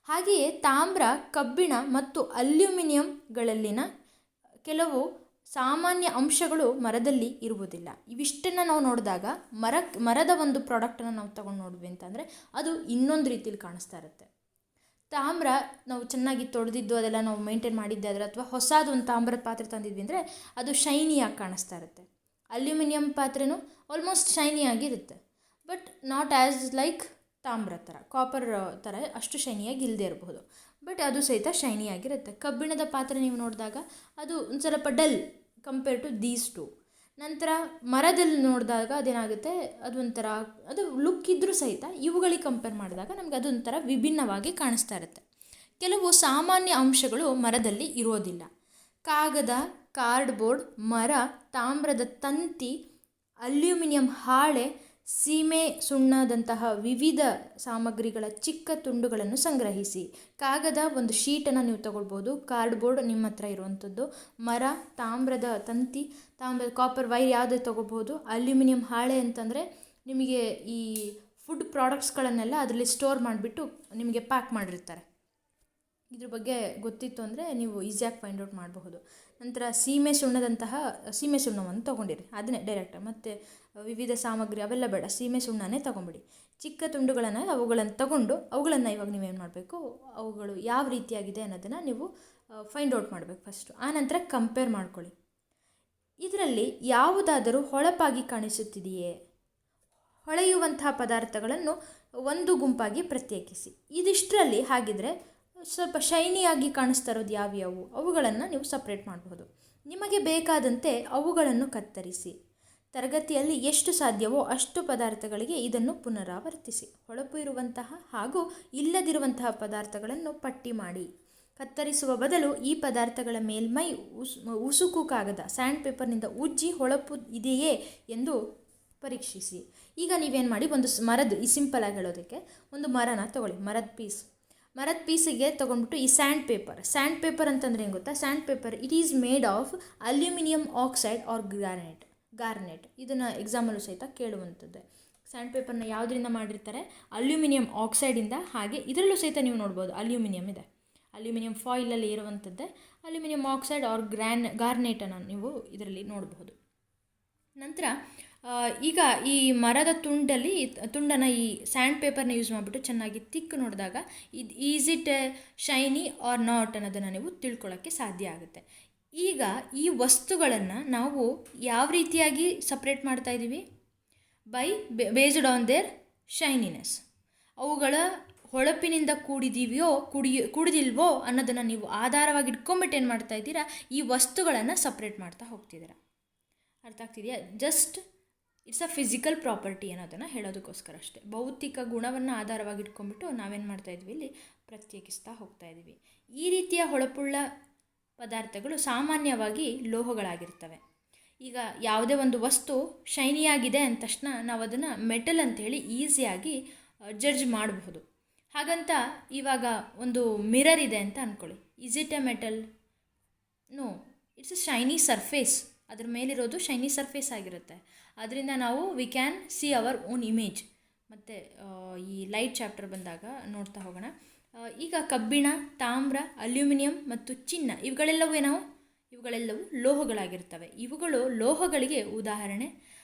ಹಾಗೆಯೇ ತಾಮ್ರ, ಕಬ್ಬಿಣ ಮತ್ತು ಅಲ್ಯೂಮಿನಿಯಂಗಳಲ್ಲಿನ ಕೆಲವು ಸಾಮಾನ್ಯ ಅಂಶಗಳು ಮರದಲ್ಲಿ ಇರುವುದಿಲ್ಲ. ಇವಿಷ್ಟನ್ನು ನಾವು ನೋಡಿದಾಗ ಮರದ ಒಂದು ಪ್ರಾಡಕ್ಟನ್ನು ನಾವು ತಗೊಂಡು ನೋಡಿದ್ವಿ ಅಂತಂದರೆ ಅದು ಇನ್ನೊಂದು ರೀತಿಯಲ್ಲಿ ಕಾಣಿಸ್ತಾ ಇರುತ್ತೆ. ತಾಮ್ರ ನಾವು ಚೆನ್ನಾಗಿ ತೊಳೆದಿದ್ದು ಅದೆಲ್ಲ ನಾವು ಮೇಂಟೈನ್ ಮಾಡಿದ್ದೆ ಆದರೆ, ಅಥವಾ ಹೊಸದು ಒಂದು ತಾಮ್ರದ ಪಾತ್ರೆ ತಂದಿದ್ವಿ ಅಂದರೆ ಅದು ಶೈನಿಯಾಗಿ ಕಾಣಿಸ್ತಾ ಇರುತ್ತೆ. ಅಲ್ಯೂಮಿನಿಯಂ ಪಾತ್ರೆನೂ ಆಲ್ಮೋಸ್ಟ್ ಶೈನಿಯಾಗಿರುತ್ತೆ, ಬಟ್ ನಾಟ್ ಆ್ಯಸ್ ಲೈಕ್ ತಾಮ್ರ ಥರ, ಕಾಪರ್ ಥರ ಅಷ್ಟು ಶೈನಿಯಾಗಿ ಇಲ್ಲದೆ ಇರಬಹುದು, ಬಟ್ ಅದು ಸಹಿತ ಶೈನಿಯಾಗಿರುತ್ತೆ. ಕಬ್ಬಿಣದ ಪಾತ್ರೆ ನೀವು ನೋಡಿದಾಗ ಅದು ಒಂದು ಸ್ವಲ್ಪ dull compare to these two. ನಂತರ ಮರದಲ್ಲಿ ನೋಡಿದಾಗ ಅದೇನಾಗುತ್ತೆ, ಅದೊಂಥರ ಅದು ಲುಕ್ ಇದ್ದರೂ ಸಹಿತ ಇವುಗಳಿಗೆ ಕಂಪೇರ್ ಮಾಡಿದಾಗ ನಮಗೆ ಅದೊಂಥರ ವಿಭಿನ್ನವಾಗಿ ಕಾಣಿಸ್ತಾ ಇರುತ್ತೆ. ಕೆಲವು ಸಾಮಾನ್ಯ ಅಂಶಗಳು ಮರದಲ್ಲಿ ಇರೋದಿಲ್ಲ. ಕಾಗದ, ಕಾರ್ಡ್ಬೋರ್ಡ್, ಮರ, ತಾಮ್ರದ ತಂತಿ, ಅಲ್ಯೂಮಿನಿಯಂ ಹಾಳೆ, ಸೀಮೆ ಸುಣ್ಣದಂತಹ ವಿವಿಧ ಸಾಮಗ್ರಿಗಳ ಚಿಕ್ಕ ತುಂಡುಗಳನ್ನು ಸಂಗ್ರಹಿಸಿ. ಕಾಗದ ಒಂದು ಶೀಟನ್ನು ನೀವು ತಗೊಳ್ಬೋದು, ಕಾರ್ಡ್ಬೋರ್ಡ್ ನಿಮ್ಮ ಹತ್ರ ಇರುವಂಥದ್ದು, ಮರ, ತಾಮ್ರದ ತಂತಿ, ತಾಮ್ರದ ಕಾಪರ್ ವೈರ್ ಯಾವುದೇ ತೊಗೋಬೋದು. ಅಲ್ಯೂಮಿನಿಯಂ ಹಾಳೆ ಅಂತಂದರೆ ನಿಮಗೆ ಈ ಫುಡ್ ಪ್ರಾಡಕ್ಟ್ಸ್ಗಳನ್ನೆಲ್ಲ ಅದರಲ್ಲಿ ಸ್ಟೋರ್ ಮಾಡಿಬಿಟ್ಟು ನಿಮಗೆ ಪ್ಯಾಕ್ ಮಾಡಿರ್ತಾರೆ. ಇದ್ರ ಬಗ್ಗೆ ಗೊತ್ತಿತ್ತು ಅಂದರೆ ನೀವು ಈಸಿಯಾಗಿ ಫೈಂಡ್ ಔಟ್ ಮಾಡಬಹುದು. ನಂತರ ಸೀಮೆ ಸುಣ್ಣವನ್ನು ತೊಗೊಂಡಿರಿ, ಅದನ್ನೇ ಡೈರೆಕ್ಟಾಗಿ, ಮತ್ತು ವಿವಿಧ ಸಾಮಗ್ರಿ ಅವೆಲ್ಲ ಬೇಡ, ಸೀಮೆ ಸುಣ್ಣನೇ ತೊಗೊಂಬಿಡಿ. ಚಿಕ್ಕ ತುಂಡುಗಳನ್ನು ಅವುಗಳನ್ನು ತಗೊಂಡು ಅವುಗಳನ್ನು ಇವಾಗ ನೀವೇನು ಮಾಡಬೇಕು, ಅವುಗಳು ಯಾವ ರೀತಿಯಾಗಿದೆ ಅನ್ನೋದನ್ನು ನೀವು ಫೈಂಡ್ ಔಟ್ ಮಾಡಬೇಕು ಫಸ್ಟು. ಆನಂತರ ಕಂಪೇರ್ ಮಾಡ್ಕೊಳ್ಳಿ. ಇದರಲ್ಲಿ ಯಾವುದಾದರೂ ಹೊಳಪಾಗಿ ಕಾಣಿಸುತ್ತಿದೆಯೇ? ಹೊಳೆಯುವಂತಹ ಪದಾರ್ಥಗಳನ್ನು ಒಂದು ಗುಂಪಾಗಿ ಪ್ರತ್ಯೇಕಿಸಿ. ಇದಿಷ್ಟರಲ್ಲಿ ಹಾಗಿದ್ರೆ ಸ್ವಲ್ಪ ಶೈನಿಯಾಗಿ ಕಾಣಿಸ್ತಾ ಇರೋದು ಯಾವ್ಯಾವು ಅವುಗಳನ್ನು ನೀವು ಸಪ್ರೇಟ್ ಮಾಡಬಹುದು. ನಿಮಗೆ ಬೇಕಾದಂತೆ ಅವುಗಳನ್ನು ಕತ್ತರಿಸಿ. ತರಗತಿಯಲ್ಲಿ ಎಷ್ಟು ಸಾಧ್ಯವೋ ಅಷ್ಟು ಪದಾರ್ಥಗಳಿಗೆ ಇದನ್ನು ಪುನರಾವರ್ತಿಸಿ. ಹೊಳಪು ಇರುವಂತಹ ಹಾಗೂ ಇಲ್ಲದಿರುವಂತಹ ಪದಾರ್ಥಗಳನ್ನು ಪಟ್ಟಿ ಮಾಡಿ. ಕತ್ತರಿಸುವ ಬದಲು ಈ ಪದಾರ್ಥಗಳ ಮೇಲ್ಮೈ ಉಸುಕು ಕಾಗದ, ಸ್ಯಾಂಡ್ ಪೇಪರ್ನಿಂದ ಉಜ್ಜಿ ಹೊಳಪು ಇದೆಯೇ ಎಂದು ಪರೀಕ್ಷಿಸಿ. ಈಗ ನೀವೇನು ಮಾಡಿ, ಒಂದು ಮರದ, ಈ ಸಿಂಪಲಾಗಿ ಹೇಳೋದಕ್ಕೆ ಒಂದು ಮರನ ತಗೊಳ್ಳಿ, ಮರದ ಪೀಸಿಗೆ ತೊಗೊಂಡ್ಬಿಟ್ಟು ಈ ಸ್ಯಾಂಡ್ ಪೇಪರ್ ಅಂತಂದರೆ ಏನು ಗೊತ್ತಾ? Sand paper it is made of aluminium oxide or garnet. ಇದನ್ನು ಎಕ್ಸಾಮಲ್ಲೂ ಸಹಿತ ಕೇಳುವಂಥದ್ದು. ಸ್ಯಾಂಡ್ ಪೇಪರ್ನ ಯಾವುದರಿಂದ ಮಾಡಿರ್ತಾರೆ? ಅಲ್ಯೂಮಿನಿಯಂ ಆಕ್ಸೈಡಿಂದ. ಹಾಗೆ ಇದರಲ್ಲೂ ಸಹಿತ ನೀವು ನೋಡ್ಬೋದು ಅಲ್ಯೂಮಿನಿಯಂ ಇದೆ, ಅಲ್ಯೂಮಿನಿಯಂ ಫಾಯಿಲಲ್ಲಿ ಇರುವಂಥದ್ದೇ ಅಲ್ಯೂಮಿನಿಯಂ ಆಕ್ಸೈಡ್ ಆರ್ ಗಾರ್ನೆಟನ್ನು ನೀವು ಇದರಲ್ಲಿ ನೋಡಬಹುದು. ನಂತರ ಈಗ ಈ ಮರದ ತುಂಡನ್ನು ಈ ಸ್ಯಾಂಡ್ ಪೇಪರ್ನ ಯೂಸ್ ಮಾಡಿಬಿಟ್ಟು ಚೆನ್ನಾಗಿ ತಿಕ್ಕು ನೋಡಿದಾಗ is it shiny or not ಅನ್ನೋದನ್ನು ನೀವು ತಿಳ್ಕೊಳ್ಳೋಕ್ಕೆ ಸಾಧ್ಯ ಆಗುತ್ತೆ. ಈಗ ಈ ವಸ್ತುಗಳನ್ನು ನಾವು ಯಾವ ರೀತಿಯಾಗಿ ಸಪ್ರೇಟ್ ಮಾಡ್ತಾ ಇದ್ದೀವಿ? Based on there ಶೈನಿನೆಸ್. ಅವುಗಳ ಹೊಳಪಿನಿಂದ ಕೂಡಿದಿಲ್ವೋ ಅನ್ನೋದನ್ನು ನೀವು ಆಧಾರವಾಗಿ ಇಟ್ಕೊಂಬಿಟ್ಟು ಏನು ಮಾಡ್ತಾ ಇದ್ದೀರಾ? ಈ ವಸ್ತುಗಳನ್ನು ಸಪ್ರೇಟ್ ಮಾಡ್ತಾ ಹೋಗ್ತಿದ್ದೀರಾ. ಅರ್ಥ ಆಗ್ತಿದೆಯಾ? Just it's a physical property ಅನ್ನೋದನ್ನು ಹೇಳೋದಕ್ಕೋಸ್ಕರ ಅಷ್ಟೇ. ಭೌತಿಕ ಗುಣವನ್ನು ಆಧಾರವಾಗಿ ಇಟ್ಕೊಂಡ್ಬಿಟ್ಟು ನಾವೇನು ಮಾಡ್ತಾಯಿದ್ವಿ, ಇಲ್ಲಿ ಪ್ರತ್ಯೇಕಿಸ್ತಾ ಹೋಗ್ತಾ ಇದ್ದೀವಿ. ಈ ರೀತಿಯ ಹೊಳಪುಳ್ಳ ಪದಾರ್ಥಗಳು ಸಾಮಾನ್ಯವಾಗಿ ಲೋಹಗಳಾಗಿರ್ತವೆ. ಈಗ ಯಾವುದೇ ಒಂದು ವಸ್ತು ಶೈನಿಯಾಗಿದೆ ಅಂದ ತಕ್ಷಣ ನಾವು ಅದನ್ನು ಮೆಟಲ್ ಅಂಥೇಳಿ ಈಸಿಯಾಗಿ ಜಡ್ಜ್ ಮಾಡಬಹುದು. ಹಾಗಂತ ಇವಾಗ ಒಂದು ಮಿರರ್ ಇದೆ ಅಂತ ಅಂದ್ಕೊಳ್ಳಿ, is it a metal? No, it's a shiny surface. ಅದ್ರ ಮೇಲಿರೋದು ಶೈನಿ ಸರ್ಫೇಸ್ ಆಗಿರುತ್ತೆ. ಅದರಿಂದ ನಾವು we can see our own image. ಮತ್ತು ಈ ಲೈಟ್ ಚಾಪ್ಟರ್ ಬಂದಾಗ ನೋಡ್ತಾ ಹೋಗೋಣ. ಈಗ ಕಬ್ಬಿಣ, ತಾಮ್ರ, ಅಲ್ಯೂಮಿನಿಯಂ ಮತ್ತು ಚಿನ್ನ ಇವುಗಳೆಲ್ಲವೂ ಲೋಹಗಳಾಗಿರ್ತವೆ. ಇವುಗಳು ಲೋಹಗಳಿಗೆ ಉದಾಹರಣೆ.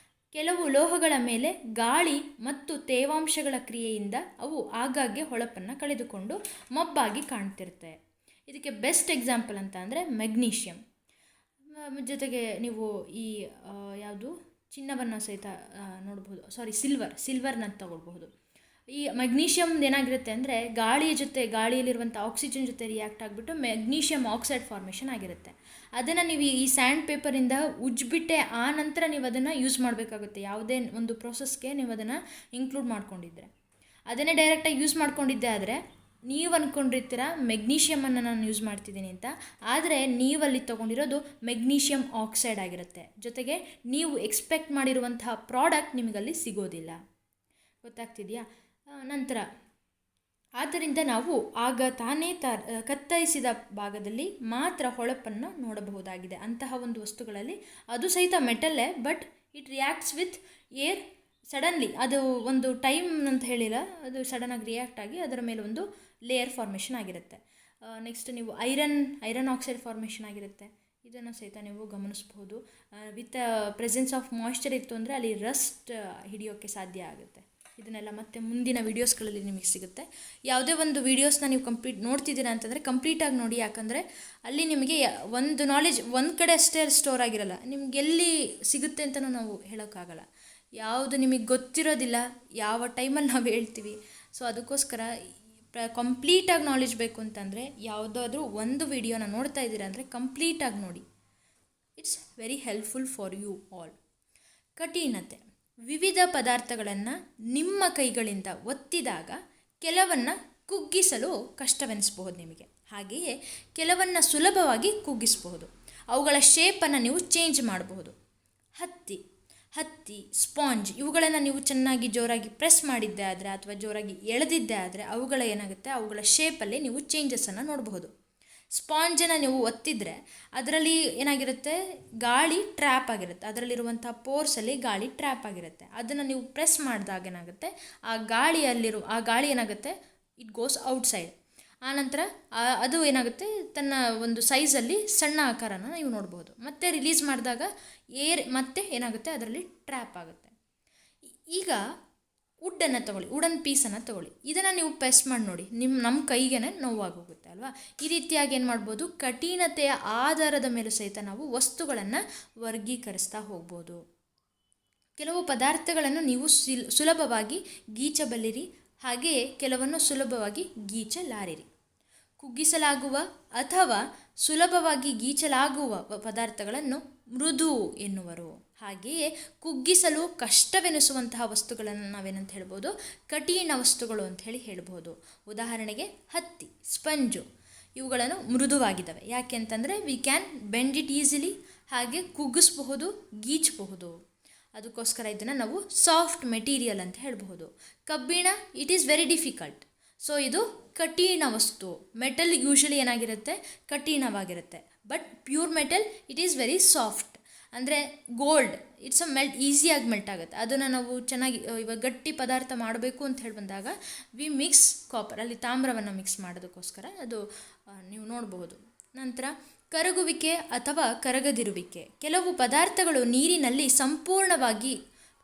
ಕೆಲವು ಲೋಹಗಳ ಮೇಲೆ ಗಾಳಿ ಮತ್ತು ತೇವಾಂಶಗಳ ಕ್ರಿಯೆಯಿಂದ ಅವು ಆಗಾಗ್ಗೆ ಹೊಳಪನ್ನು ಕಳೆದುಕೊಂಡು ಮಬ್ಬಾಗಿ ಕಾಣ್ತಿರುತ್ತೆ. ಇದಕ್ಕೆ ಬೆಸ್ಟ್ ಎಕ್ಸಾಂಪಲ್ ಅಂತ ಅಂದರೆ ಮೆಗ್ನೀಷಿಯಮ್. ಜೊತೆಗೆ ನೀವು ಈ ಯಾವುದು ಚಿನ್ನವನ್ನು ಸಹಿತ ನೋಡ್ಬೋದು, ಸಿಲ್ವರ್ನ ತಗೊಳ್ಬಹುದು. ಈ ಮೆಗ್ನೀಷಿಯಮ್ದು ಏನಾಗಿರುತ್ತೆ ಅಂದರೆ ಗಾಳಿಯಲ್ಲಿರುವಂಥ ಆಕ್ಸಿಜನ್ ಜೊತೆ ರಿಯಾಕ್ಟ್ ಆಗಿಬಿಟ್ಟು ಮೆಗ್ನೀಷಿಯಮ್ ಆಕ್ಸೈಡ್ ಫಾರ್ಮೇಷನ್ ಆಗಿರುತ್ತೆ. ಅದನ್ನು ನೀವು ಈ ಸ್ಯಾಂಡ್ ಪೇಪರಿಂದ ಉಜ್ಜಿಬಿಟ್ಟೆ ಆ ನಂತರ ನೀವು ಅದನ್ನು ಯೂಸ್ ಮಾಡಬೇಕಾಗುತ್ತೆ. ಯಾವುದೇ ಒಂದು ಪ್ರೋಸೆಸ್ಗೆ ನೀವು ಅದನ್ನು ಇನ್ಕ್ಲೂಡ್ ಮಾಡ್ಕೊಂಡಿದ್ದರೆ, ಅದನ್ನೇ ಡೈರೆಕ್ಟಾಗಿ ಯೂಸ್ ಮಾಡ್ಕೊಂಡಿದ್ದೆ ಆದರೆ ನೀವು ಅಂದ್ಕೊಂಡಿರ್ತೀರ ಮೆಗ್ನೀಷಿಯಮನ್ನು ನಾನು ಯೂಸ್ ಮಾಡ್ತಿದ್ದೀನಿ ಅಂತ, ಆದರೆ ನೀವಲ್ಲಿ ತೊಗೊಂಡಿರೋದು ಮೆಗ್ನೀಷಿಯಮ್ ಆಕ್ಸೈಡ್ ಆಗಿರುತ್ತೆ. ಜೊತೆಗೆ ನೀವು ಎಕ್ಸ್ಪೆಕ್ಟ್ ಮಾಡಿರುವಂತಹ ಪ್ರಾಡಕ್ಟ್ ನಿಮಗಲ್ಲಿ ಸಿಗೋದಿಲ್ಲ. ಗೊತ್ತಾಗ್ತಿದೆಯಾ? ನಂತರ ಆದ್ದರಿಂದ ನಾವು ಆಗ ತಾನೇ ಕತ್ತರಿಸಿದ ಭಾಗದಲ್ಲಿ ಮಾತ್ರ ಹೊಳಪನ್ನು ನೋಡಬಹುದಾಗಿದೆ. ಅಂತಹ ಒಂದು ವಸ್ತುಗಳಲ್ಲಿ ಅದು ಸಹಿತ ಮೆಟಲ್ಲೇ, but it reacts with air suddenly. ಅದು ಒಂದು ಟೈಮ್ ಅಂತ ಹೇಳಿಲ್ಲ, ಅದು ಸಡನ್ನಾಗಿ ರಿಯಾಕ್ಟ್ ಆಗಿ ಅದರ ಮೇಲೆ ಒಂದು ಲೇಯರ್ ಫಾರ್ಮೇಷನ್ ಆಗಿರುತ್ತೆ. ನೆಕ್ಸ್ಟ್ ನೀವು ಐರನ್ ಆಕ್ಸೈಡ್ ಫಾರ್ಮೇಷನ್ ಆಗಿರುತ್ತೆ. ಇದನ್ನು ಸಹಿತ ನೀವು ಗಮನಿಸ್ಬೋದು. ವಿತ್ ಪ್ರೆಸೆನ್ಸ್ ಆಫ್ ಮಾಯ್ಶ್ಚರ್ ಇತ್ತು ಅಂದರೆ ಅಲ್ಲಿ ರಸ್ಟ್ ಹಿಡಿಯೋಕ್ಕೆ ಸಾಧ್ಯ ಆಗುತ್ತೆ. ಇದನ್ನೆಲ್ಲ ಮತ್ತೆ ಮುಂದಿನ ವೀಡಿಯೋಸ್ಗಳಲ್ಲಿ ನಿಮಗೆ ಸಿಗುತ್ತೆ. ಯಾವುದೇ ಒಂದು ವೀಡಿಯೋಸ್ನ ನೀವು ನೋಡ್ತಿದ್ದೀರಾ ಅಂತಂದರೆ ಕಂಪ್ಲೀಟಾಗಿ ನೋಡಿ, ಯಾಕಂದರೆ ಅಲ್ಲಿ ನಿಮಗೆ ಒಂದು ನಾಲೆಜ್ ಒಂದು ಕಡೆ ಅಷ್ಟೇ ಸ್ಟೋರ್ ಆಗಿರಲ್ಲ, ನಿಮ್ಗೆ ಎಲ್ಲಿ ಸಿಗುತ್ತೆ ಅಂತಲೂ ನಾವು ಹೇಳೋಕ್ಕಾಗಲ್ಲ. ಯಾವುದು ನಿಮಗೆ ಗೊತ್ತಿರೋದಿಲ್ಲ, ಯಾವ ಟೈಮಲ್ಲಿ ನಾವು ಹೇಳ್ತೀವಿ. ಸೊ ಅದಕ್ಕೋಸ್ಕರ ಕಂಪ್ಲೀಟಾಗಿ ನಾಲೆಜ್ ಬೇಕು ಅಂತಂದರೆ ಯಾವುದಾದ್ರೂ ಒಂದು ವಿಡಿಯೋನ ನೋಡ್ತಾ ಇದ್ದೀರಾ ಅಂದರೆ ಕಂಪ್ಲೀಟಾಗಿ ನೋಡಿ. It's very helpful for you all. ಕಠಿಣತೆ. ವಿವಿಧ ಪದಾರ್ಥಗಳನ್ನು ನಿಮ್ಮ ಕೈಗಳಿಂದ ಒತ್ತಿದಾಗ ಕೆಲವನ್ನು ಕುಗ್ಗಿಸಲು ಕಷ್ಟವೆನಿಸಬಹುದು ನಿಮಗೆ. ಹಾಗೆಯೇ ಕೆಲವನ್ನು ಸುಲಭವಾಗಿ ಕುಗ್ಗಿಸಬಹುದು. ಅವುಗಳ ಶೇಪನ್ನು ನೀವು ಚೇಂಜ್ ಮಾಡಬಹುದು. ಹತ್ತಿ, ಸ್ಪಾಂಜ್ ಇವುಗಳನ್ನು ನೀವು ಚೆನ್ನಾಗಿ ಜೋರಾಗಿ ಪ್ರೆಸ್ ಮಾಡಿದ್ದೆ ಆದರೆ ಅಥವಾ ಜೋರಾಗಿ ಎಳೆದಿದ್ದೆ ಆದರೆ ಅವುಗಳ ಶೇಪಲ್ಲಿ ನೀವು ಚೇಂಜಸನ್ನು ನೋಡಬಹುದು. ಸ್ಪಾಂಜನ್ನು ನೀವು ಒತ್ತಿದರೆ ಅದರಲ್ಲಿ ಏನಾಗಿರುತ್ತೆ, ಗಾಳಿ ಟ್ರ್ಯಾಪ್ ಆಗಿರುತ್ತೆ. ಅದರಲ್ಲಿರುವಂಥ ಪೋರ್ಸಲ್ಲಿ ಗಾಳಿ ಟ್ರ್ಯಾಪ್ ಆಗಿರುತ್ತೆ. ಅದನ್ನು ನೀವು ಪ್ರೆಸ್ ಮಾಡಿದಾಗ ಏನಾಗುತ್ತೆ, ಆ ಗಾಳಿ ಏನಾಗುತ್ತೆ, ಇಟ್ ಗೋಸ್ ಔಟ್ಸೈಡ್. ಆನಂತರ ಅದು ಏನಾಗುತ್ತೆ, ತನ್ನ ಒಂದು ಸೈಜಲ್ಲಿ ಸಣ್ಣ ಆಕಾರನ ನೀವು ನೋಡ್ಬೋದು. ಮತ್ತೆ ರಿಲೀಸ್ ಮಾಡಿದಾಗ ಏರ್ ಮತ್ತೆ ಏನಾಗುತ್ತೆ, ಅದರಲ್ಲಿ ಟ್ರ್ಯಾಪ್ ಆಗುತ್ತೆ. ಈಗ ವುಡ್ಡನ್ನು ತೊಗೊಳ್ಳಿ, ವುಡನ್ ಪೀಸನ್ನು ತೊಗೊಳ್ಳಿ. ಇದನ್ನು ನೀವು ಪ್ರೆಸ್ ಮಾಡಿ ನೋಡಿ, ನಮ್ಮ ಕೈಗೆ ನೋವಾಗೋಗುತ್ತೆ ಅಲ್ವಾ. ಈ ರೀತಿಯಾಗಿ ಏನು ಮಾಡ್ಬೋದು, ಕಠಿಣತೆಯ ಆಧಾರದ ಮೇಲೂ ಸಹಿತ ನಾವು ವಸ್ತುಗಳನ್ನು ವರ್ಗೀಕರಿಸ್ತಾ ಹೋಗ್ಬೋದು. ಕೆಲವು ಪದಾರ್ಥಗಳನ್ನು ನೀವು ಸುಲಭವಾಗಿ ಗೀಚಬಲ್ಲಿರಿ, ಹಾಗೆಯೇ ಕೆಲವನ್ನು ಸುಲಭವಾಗಿ ಗೀಚಲಾರಿರಿ. ಕುಗ್ಗಿಸಲಾಗುವ ಅಥವಾ ಸುಲಭವಾಗಿ ಗೀಚಲಾಗುವ ಪದಾರ್ಥಗಳನ್ನು ಮೃದು ಎನ್ನುವರು. ಹಾಗೆಯೇ ಕುಗ್ಗಿಸಲು ಕಷ್ಟವೆನಿಸುವಂತಹ ವಸ್ತುಗಳನ್ನು ನಾವೇನಂತ ಹೇಳ್ಬೋದು, ಕಠಿಣ ವಸ್ತುಗಳು ಅಂತ ಹೇಳ್ಬೋದು. ಉದಾಹರಣೆಗೆ ಹತ್ತಿ, ಸ್ಪಂಜು ಇವುಗಳನ್ನು ಮೃದುವಾಗಿದ್ದಾವೆ. ಯಾಕೆ ಅಂತಂದರೆ we can bend it easily, ಹಾಗೆ ಕುಗ್ಗಿಸಬಹುದು, ಗೀಚಬಹುದು. ಅದಕ್ಕೋಸ್ಕರ ಇದನ್ನು ನಾವು ಸಾಫ್ಟ್ ಮೆಟೀರಿಯಲ್ ಅಂತ ಹೇಳಬಹುದು. ಕಬ್ಬಿಣ, it is very difficult. So ಇದು ಕಠಿಣ ವಸ್ತು. ಮೆಟಲ್ ಯೂಶಲಿ ಏನಾಗಿರುತ್ತೆ, ಕಠಿಣವಾಗಿರುತ್ತೆ. But pure metal it is very soft. ಅಂದರೆ ಗೋಲ್ಡ್, ಇಟ್ಸ್ ಈಸಿಯಾಗಿ ಮೆಲ್ಟ್ ಆಗುತ್ತೆ. ಅದನ್ನು ನಾವು ಚೆನ್ನಾಗಿ ಇವಾಗ ಗಟ್ಟಿ ಪದಾರ್ಥ ಮಾಡಬೇಕು ಅಂತ ಹೇಳಿ ಬಂದಾಗ ವಿ ಮಿಕ್ಸ್ ಕಾಪರ್, ಅಲ್ಲಿ ತಾಮ್ರವನ್ನು ಮಿಕ್ಸ್ ಮಾಡೋದಕ್ಕೋಸ್ಕರ ಅದು ನೀವು ನೋಡಬಹುದು. ನಂತರ ಕರಗುವಿಕೆ ಅಥವಾ ಕರಗದಿರುವಿಕೆ. ಕೆಲವು ಪದಾರ್ಥಗಳು ನೀರಿನಲ್ಲಿ ಸಂಪೂರ್ಣವಾಗಿ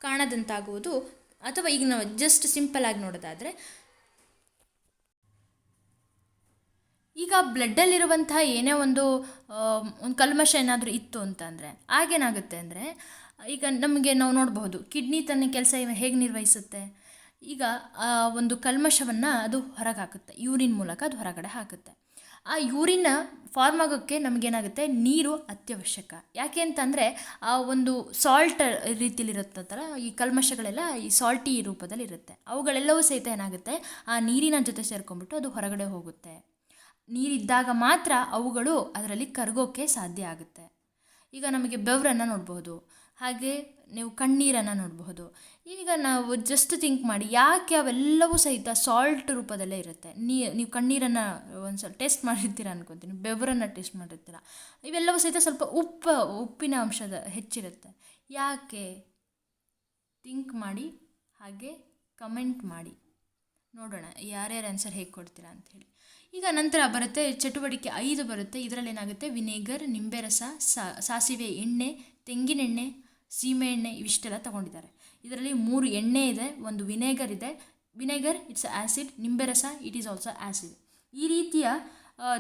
ಕಾಣದಂತಾಗುವುದು, ಅಥವಾ ಈಗ ನಾವು ಜಸ್ಟ್ ಸಿಂಪಲ್ ಆಗಿ ನೋಡೋದಾದರೆ, ಈಗ ಬ್ಲಡ್ಡಲ್ಲಿರುವಂತಹ ಏನೇ ಒಂದು ಕಲ್ಮಶ ಏನಾದರೂ ಇತ್ತು ಅಂತಂದರೆ ಆಗೇನಾಗುತ್ತೆ ಅಂದರೆ, ಈಗ ನಾವು ನೋಡಬಹುದು ಕಿಡ್ನಿ ತನ್ನ ಕೆಲಸ ಹೇಗೆ ನಿರ್ವಹಿಸುತ್ತೆ. ಈಗ ಆ ಒಂದು ಕಲ್ಮಶವನ್ನು ಅದು ಹೊರಗೆ ಹಾಕುತ್ತೆ, ಯೂರಿನ್ ಮೂಲಕ ಅದು ಹೊರಗಡೆ ಹಾಕುತ್ತೆ. ಆ ಯೂರಿನ್ ಫಾರ್ಮ್ ಆಗೋಕ್ಕೆ ನಮಗೇನಾಗುತ್ತೆ, ನೀರು ಅತ್ಯವಶ್ಯಕ. ಯಾಕೆ ಅಂತಂದರೆ ಆ ಒಂದು ಸಾಲ್ಟ್ ರೀತಿಯಲ್ಲಿರುತ್ತಲ್ಲ, ಈ ಕಲ್ಮಶಗಳೆಲ್ಲ ಈ ಸಾಲ್ಟಿ ರೂಪದಲ್ಲಿ ಇರುತ್ತೆ. ಅವುಗಳೆಲ್ಲವೂ ಸಹಿತ ಏನಾಗುತ್ತೆ, ಆ ನೀರಿನ ಜೊತೆ ಸೇರ್ಕೊಂಡ್ಬಿಟ್ಟು ಅದು ಹೊರಗಡೆ ಹೋಗುತ್ತೆ. ನೀರಿದ್ದಾಗ ಮಾತ್ರ ಅವುಗಳು ಅದರಲ್ಲಿ ಕರಗೋಕ್ಕೆ ಸಾಧ್ಯ ಆಗುತ್ತೆ. ಈಗ ನಮಗೆ ಬೆವರನ್ನು ನೋಡಬಹುದು, ಹಾಗೆ ನೀವು ಕಣ್ಣೀರನ್ನು ನೋಡಬಹುದು. ಈಗ ನಾವು ಜಸ್ಟ್ ಥಿಂಕ್ ಮಾಡಿ, ಯಾಕೆ ಅವೆಲ್ಲವೂ ಸಹಿತ ಸಾಲ್ಟ್ ರೂಪದಲ್ಲೇ ಇರುತ್ತೆ. ನೀವು ಕಣ್ಣೀರನ್ನು ಒಂದು ಸ್ವಲ್ಪ ಟೇಸ್ಟ್ ಮಾಡಿರ್ತೀರ ಅನ್ಕೊತೀನಿ, ಬೆವರನ್ನು ಟೇಸ್ಟ್ ಮಾಡಿರ್ತೀರ, ಇವೆಲ್ಲವೂ ಸಹಿತ ಸ್ವಲ್ಪ ಉಪ್ಪಿನ ಅಂಶದ ಹೆಚ್ಚಿರುತ್ತೆ. ಯಾಕೆ? ಥಿಂಕ್ ಮಾಡಿ, ಹಾಗೆ ಕಮೆಂಟ್ ಮಾಡಿ ನೋಡೋಣ ಯಾರ್ಯಾರು ಆನ್ಸರ್ ಹೇಗೆ ಕೊಡ್ತೀರಾ ಅಂಥೇಳಿ. ಈಗ ನಂತರ ಬರುತ್ತೆ ಚಟುವಟಿಕೆ 5 ಬರುತ್ತೆ. ಇದರಲ್ಲಿ ಏನಾಗುತ್ತೆ, ವಿನೇಗರ್, ನಿಂಬೆ ರಸ, ಸಾಸಿವೆ ಎಣ್ಣೆ, ತೆಂಗಿನೆಣ್ಣೆ, ಸೀಮೆ ಎಣ್ಣೆ ಇವಿಷ್ಟೆಲ್ಲ ತೊಗೊಂಡಿದ್ದಾರೆ. ಇದರಲ್ಲಿ 3 ಎಣ್ಣೆ ಇದೆ, ಒಂದು ವಿನೇಗರ್ ಇದೆ. ವಿನೇಗರ್ ಇಟ್ಸ್ ಆ್ಯಸಿಡ್, ನಿಂಬೆ ರಸ ಇಟ್ ಈಸ್ ಆಲ್ಸೋ ಆ್ಯಸಿಡ್. ಈ ರೀತಿಯ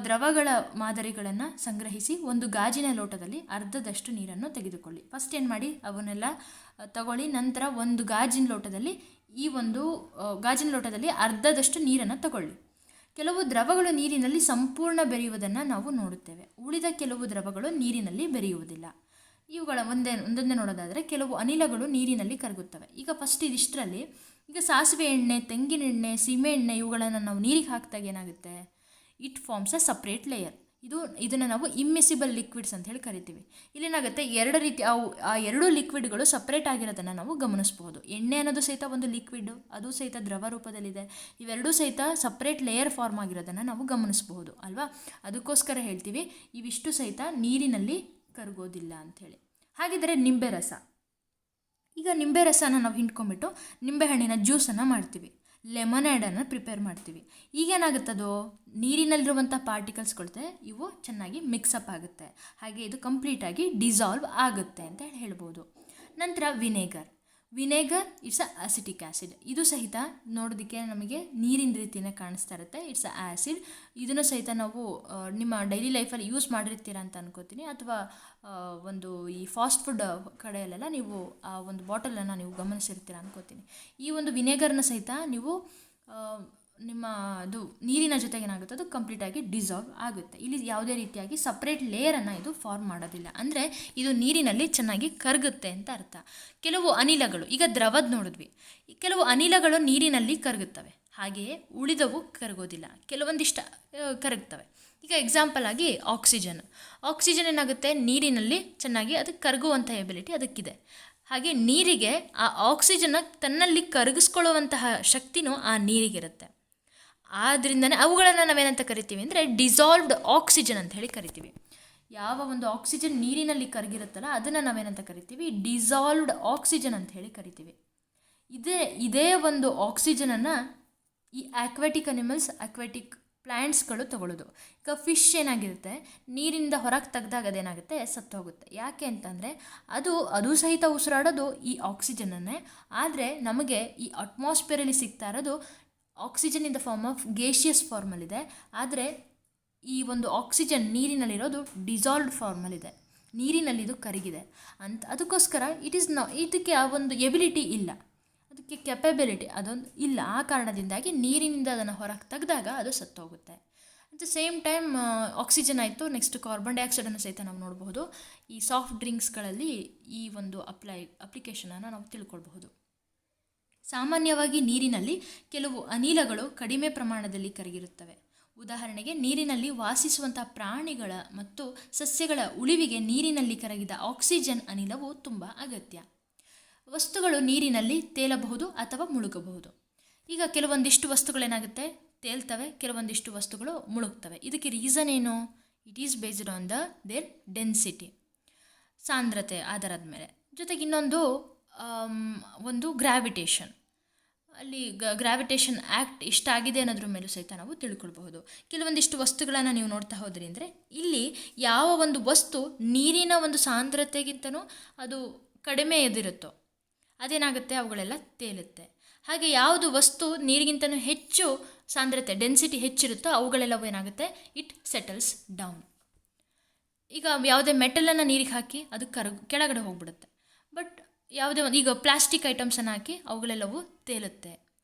ದ್ರವಗಳ ಮಾದರಿಗಳನ್ನು ಸಂಗ್ರಹಿಸಿ ಒಂದು ಗಾಜಿನ ಲೋಟದಲ್ಲಿ ಅರ್ಧದಷ್ಟು ನೀರನ್ನು ತೆಗೆದುಕೊಳ್ಳಿ. ಫಸ್ಟ್ ಏನು ಮಾಡಿ, ಅವನ್ನೆಲ್ಲ ತಗೊಳ್ಳಿ. ನಂತರ ಒಂದು ಗಾಜಿನ ಲೋಟದಲ್ಲಿ ಅರ್ಧದಷ್ಟು ನೀರನ್ನು ತಗೊಳ್ಳಿ. ಕೆಲವು ದ್ರವಗಳು ನೀರಿನಲ್ಲಿ ಸಂಪೂರ್ಣ ಬೆರೆಯುವುದನ್ನು ನಾವು ನೋಡುತ್ತೇವೆ. ಉಳಿದ ಕೆಲವು ದ್ರವಗಳು ನೀರಿನಲ್ಲಿ ಬೆರೆಯುವುದಿಲ್ಲ. ಇವುಗಳ ಒಂದೊಂದೇ ನೋಡೋದಾದರೆ, ಕೆಲವು ಅನಿಲಗಳು ನೀರಿನಲ್ಲಿ ಕರಗುತ್ತವೆ. ಈಗ ಫಸ್ಟ್ ಇದಿಷ್ಟರಲ್ಲಿ ಈಗ ಸಾಸಿವೆ ಎಣ್ಣೆ, ತೆಂಗಿನ ಎಣ್ಣೆ, ಸೀಮೆ ಎಣ್ಣೆ ಇವುಗಳನ್ನು ನಾವು ನೀರಿಗೆ ಹಾಕಿದಾಗ ಏನಾಗುತ್ತೆ, it forms a separate layer. ಇದನ್ನು ನಾವು ಇಮ್ಮಿಸಿಬಲ್ ಲಿಕ್ವಿಡ್ಸ್ ಅಂತ ಹೇಳಿ ಕರಿತೀವಿ. ಇಲ್ಲೇನಾಗುತ್ತೆ, ಎರಡು ರೀತಿ ಆ ಎರಡು ಲಿಕ್ವಿಡ್ಗಳು ಸಪ್ರೇಟ್ ಆಗಿರೋದನ್ನು ನಾವು ಗಮನಿಸ್ಬೋದು. ಎಣ್ಣೆ ಅನ್ನೋದು ಸಹಿತ ಒಂದು ಲಿಕ್ವಿಡ್, ಅದು ಸಹಿತ ದ್ರವ ರೂಪದಲ್ಲಿದೆ. ಇವೆರಡೂ ಸಹಿತ ಸಪ್ರೇಟ್ ಲೇಯರ್ ಫಾರ್ಮ್ ಆಗಿರೋದನ್ನು ನಾವು ಗಮನಿಸ್ಬಹುದು ಅಲ್ವಾ. ಅದಕ್ಕೋಸ್ಕರ ಹೇಳ್ತೀವಿ ಇವಿಷ್ಟು ಸಹಿತ ನೀರಿನಲ್ಲಿ ಕರಗೋದಿಲ್ಲ ಅಂಥೇಳಿ. ಹಾಗಿದ್ದರೆ ನಿಂಬೆ ರಸ, ಈಗ ನಿಂಬೆ ರಸನ ನಾವು ಹಿಂಡ್ಕೊಂಡ್ಬಿಟ್ಟು ನಿಂಬೆಹಣ್ಣಿನ ಜ್ಯೂಸನ್ನು ಮಾಡ್ತೀವಿ, ಲೆಮನೇಡನ್ನು ಪ್ರಿಪೇರ್ ಮಾಡ್ತೀವಿ. ಈಗೇನಾಗುತ್ತದೋ ನೀರಿನಲ್ಲಿರುವಂಥ ಪಾರ್ಟಿಕಲ್ಸ್ಕೊಳ್ತೆ ಇವು ಚೆನ್ನಾಗಿ ಮಿಕ್ಸಪ್ ಆಗುತ್ತೆ, ಹಾಗೆ ಇದು ಕಂಪ್ಲೀಟಾಗಿ ಡಿಸಾಲ್ವ್ ಆಗುತ್ತೆ ಅಂತ ಹೇಳ್ಬೋದು. ನಂತರ vinegar it's a acetic acid. ಇದು ಸಹಿತ ನೋಡೋದಕ್ಕೆ ನಮಗೆ ನೀರಿನ ರೀತಿಯೇ ಕಾಣಿಸ್ತಾ ಇರುತ್ತೆ. It's a acid. ಇದನ್ನು ಸಹಿತ ನಾವು ನಿಮ್ಮ ಡೈಲಿ ಲೈಫಲ್ಲಿ ಯೂಸ್ ಮಾಡಿರ್ತೀರ ಅಂತ ಅನ್ಕೋತೀನಿ, ಅಥವಾ ಒಂದು ಈ ಫಾಸ್ಟ್ ಫುಡ್ ಕಡೆಯಲ್ಲೆಲ್ಲ ನೀವು ಆ ಒಂದು ಬಾಟಲನ್ನು ನೀವು ಗಮನಿಸಿರ್ತೀರ ಅನ್ಕೋತೀನಿ. ಈ ಒಂದು ವಿನೇಗರ್ನ ಸಹಿತ ನೀವು ನಿಮ್ಮ ಅದು ನೀರಿನ ಜೊತೆಗೆ ಏನಾಗುತ್ತೆ, ಅದು ಕಂಪ್ಲೀಟಾಗಿ ಡಿಸಾಲ್ವ್ ಆಗುತ್ತೆ. ಇಲ್ಲಿ ಯಾವುದೇ ರೀತಿಯಾಗಿ ಸಪ್ರೇಟ್ ಲೇಯರನ್ನು ಇದು ಫಾರ್ಮ್ ಮಾಡೋದಿಲ್ಲ, ಅಂದರೆ ಇದು ನೀರಿನಲ್ಲಿ ಚೆನ್ನಾಗಿ ಕರಗುತ್ತೆ ಅಂತ ಅರ್ಥ. ಕೆಲವು ಅನಿಲಗಳು, ಈಗ ದ್ರವದ ನೋಡಿದ್ವಿ, ಕೆಲವು ಅನಿಲಗಳು ನೀರಿನಲ್ಲಿ ಕರಗುತ್ತವೆ, ಹಾಗೆಯೇ ಉಳಿದವು ಕರಗೋದಿಲ್ಲ, ಕೆಲವೊಂದಿಷ್ಟು ಕರಗ್ತವೆ. ಈಗ ಎಕ್ಸಾಂಪಲ್ ಆಗಿ ಆಕ್ಸಿಜನ್ ಏನಾಗುತ್ತೆ, ನೀರಿನಲ್ಲಿ ಚೆನ್ನಾಗಿ ಅದಕ್ಕೆ ಕರಗುವಂಥ ಎಬಿಲಿಟಿ ಅದಕ್ಕಿದೆ. ಹಾಗೆ ನೀರಿಗೆ ಆ ಆಕ್ಸಿಜನ್ನ ತನ್ನಲ್ಲಿ ಕರಗಿಸ್ಕೊಳ್ಳುವಂತಹ ಶಕ್ತಿನೂ ಆ ನೀರಿಗಿರುತ್ತೆ. ಆದ್ದರಿಂದನೇ ಅವುಗಳನ್ನು ನಾವೇನಂತ ಕರಿತೀವಿ ಅಂದರೆ ಡಿಸಾಲ್ವ್ಡ್ ಆಕ್ಸಿಜನ್ ಅಂತ ಹೇಳಿ ಕರಿತೀವಿ. ಯಾವ ಒಂದು ಆಕ್ಸಿಜನ್ ನೀರಿನಲ್ಲಿ ಕರಗಿರುತ್ತಲ್ಲ ಅದನ್ನು ನಾವೇನಂತ ಕರಿತೀವಿ, ಡಿಸಾಲ್ವ್ಡ್ ಆಕ್ಸಿಜನ್ ಅಂತ ಹೇಳಿ ಕರಿತೀವಿ. ಇದೇ ಒಂದು ಆಕ್ಸಿಜನನ್ನು ಈ ಆಕ್ವಾಟಿಕ್ ಅನಿಮಲ್ಸ್, ಆಕ್ವಾಟಿಕ್ ಪ್ಲ್ಯಾಂಟ್ಸ್ಗಳು ತಗೊಳ್ಳೋದು. ಈಗ ಫಿಶ್ ಏನಾಗಿರುತ್ತೆ, ನೀರಿಂದ ಹೊರಗೆ ತೆಗ್ದಾಗ ಅದೇನಾಗುತ್ತೆ, ಸತ್ತು ಹೋಗುತ್ತೆ. ಯಾಕೆ ಅಂತಂದರೆ ಅದು ಸಹಿತ ಉಸಿರಾಡೋದು ಈ ಆಕ್ಸಿಜನನ್ನೇ, ಆದರೆ ನಮಗೆ ಈ ಅಟ್ಮಾಸ್ಫಿಯರಲ್ಲಿ ಸಿಗ್ತಾ ಇರೋದು oxygen in the form of gaseous ಫಾರ್ಮಲ್ಲಿದೆ, ಆದರೆ ಈ ಒಂದು ಆಕ್ಸಿಜನ್ ನೀರಿನಲ್ಲಿರೋದು ಡಿಸಾಲ್ವ್ಡ್ ಫಾರ್ಮಲ್ಲಿದೆ, ನೀರಿನಲ್ಲಿದು ಕರಗಿದೆ ಅಂತ. ಅದಕ್ಕೋಸ್ಕರ ಇದಕ್ಕೆ ಆ ಒಂದು ಎಬಿಲಿಟಿ ಇಲ್ಲ, ಅದಕ್ಕೆ ಕೆಪಬಿಲಿಟಿ ಅದೊಂದು ಇಲ್ಲ. ಆ ಕಾರಣದಿಂದಾಗಿ ನೀರಿನಿಂದ ಅದನ್ನು ಹೊರಗೆ ತೆಗೆದಾಗ ಅದು ಸತ್ತೋಗುತ್ತೆ. At the same time oxygen ಆಯಿತು, ನೆಕ್ಸ್ಟ್ ಕಾರ್ಬನ್ ಡೈಆಕ್ಸೈಡನ್ನು ಸಹಿತ ನಾವು ನೋಡಬಹುದು. ಈ ಸಾಫ್ಟ್ ಡ್ರಿಂಕ್ಸ್ಗಳಲ್ಲಿ ಈ ಒಂದು ಅಪ್ಲಿಕೇಶನನ್ನು ನಾವು ತಿಳ್ಕೊಳ್ಬಹುದು. ಸಾಮಾನ್ಯವಾಗಿ ನೀರಿನಲ್ಲಿ ಕೆಲವು ಅನಿಲಗಳು ಕಡಿಮೆ ಪ್ರಮಾಣದಲ್ಲಿ ಕರಗಿರುತ್ತವೆ. ಉದಾಹರಣೆಗೆ ನೀರಿನಲ್ಲಿ ವಾಸಿಸುವಂಥ ಪ್ರಾಣಿಗಳ ಮತ್ತು ಸಸ್ಯಗಳ ಉಳಿವಿಗೆ ನೀರಿನಲ್ಲಿ ಕರಗಿದ ಆಕ್ಸಿಜನ್ ಅನಿಲವು ತುಂಬ ಅಗತ್ಯ. ವಸ್ತುಗಳು ನೀರಿನಲ್ಲಿ ತೇಲಬಹುದು ಅಥವಾ ಮುಳುಗಬಹುದು. ಈಗ ಕೆಲವೊಂದಿಷ್ಟು ವಸ್ತುಗಳೇನಾಗುತ್ತೆ, ತೇಲ್ತವೆ, ಕೆಲವೊಂದಿಷ್ಟು ವಸ್ತುಗಳು ಮುಳುಗ್ತವೆ. ಇದಕ್ಕೆ ರೀಸನ್ ಏನು? It is based on there density, ಸಾಂದ್ರತೆ ಆಧಾರದ ಮೇಲೆ. ಜೊತೆಗೆ ಇನ್ನೊಂದು ಒಂದು ಗ್ರಾವಿಟೇಷನ್, ಅಲ್ಲಿ ಗ್ರಾವಿಟೇಷನ್ ಆ್ಯಕ್ಟ್ ಎಷ್ಟಾಗಿದೆ ಅನ್ನೋದ್ರ ಮೇಲೂ ಸಹಿತ ನಾವು ತಿಳ್ಕೊಳ್ಬಹುದು. ಕೆಲವೊಂದಿಷ್ಟು ವಸ್ತುಗಳನ್ನು ನೀವು ನೋಡ್ತಾ ಹೋದ್ರಿ ಅಂದರೆ ಇಲ್ಲಿ ಯಾವ ಒಂದು ವಸ್ತು ನೀರಿನ ಒಂದು ಸಾಂದ್ರತೆಗಿಂತನೂ ಅದು ಕಡಿಮೆ ಎದಿರುತ್ತೋ ಅದೇನಾಗುತ್ತೆ, ಅವುಗಳೆಲ್ಲ ತೇಲುತ್ತೆ. ಹಾಗೆ ಯಾವುದು ವಸ್ತು ನೀರಿಗಿಂತನೂ ಹೆಚ್ಚು ಸಾಂದ್ರತೆ ಡೆನ್ಸಿಟಿ ಹೆಚ್ಚಿರುತ್ತೋ ಅವುಗಳೆಲ್ಲವೂ ಏನಾಗುತ್ತೆ, ಇಟ್ ಸೆಟಲ್ಸ್ ಡೌನ್. ಈಗ ಯಾವುದೇ ಮೆಟಲನ್ನು ನೀರಿಗೆ ಹಾಕಿ ಅದು ಕೆಳಗಡೆ ಹೋಗ್ಬಿಡುತ್ತೆ. ಬಟ್ ಯಾವುದೇ ಒಂದು ಈಗ ಪ್ಲಾಸ್ಟಿಕ್ ಐಟಮ್ಸನ್ನು ಹಾಕಿ ಅವುಗಳೆಲ್ಲವೂ ತೇಲುತ್ತೆ.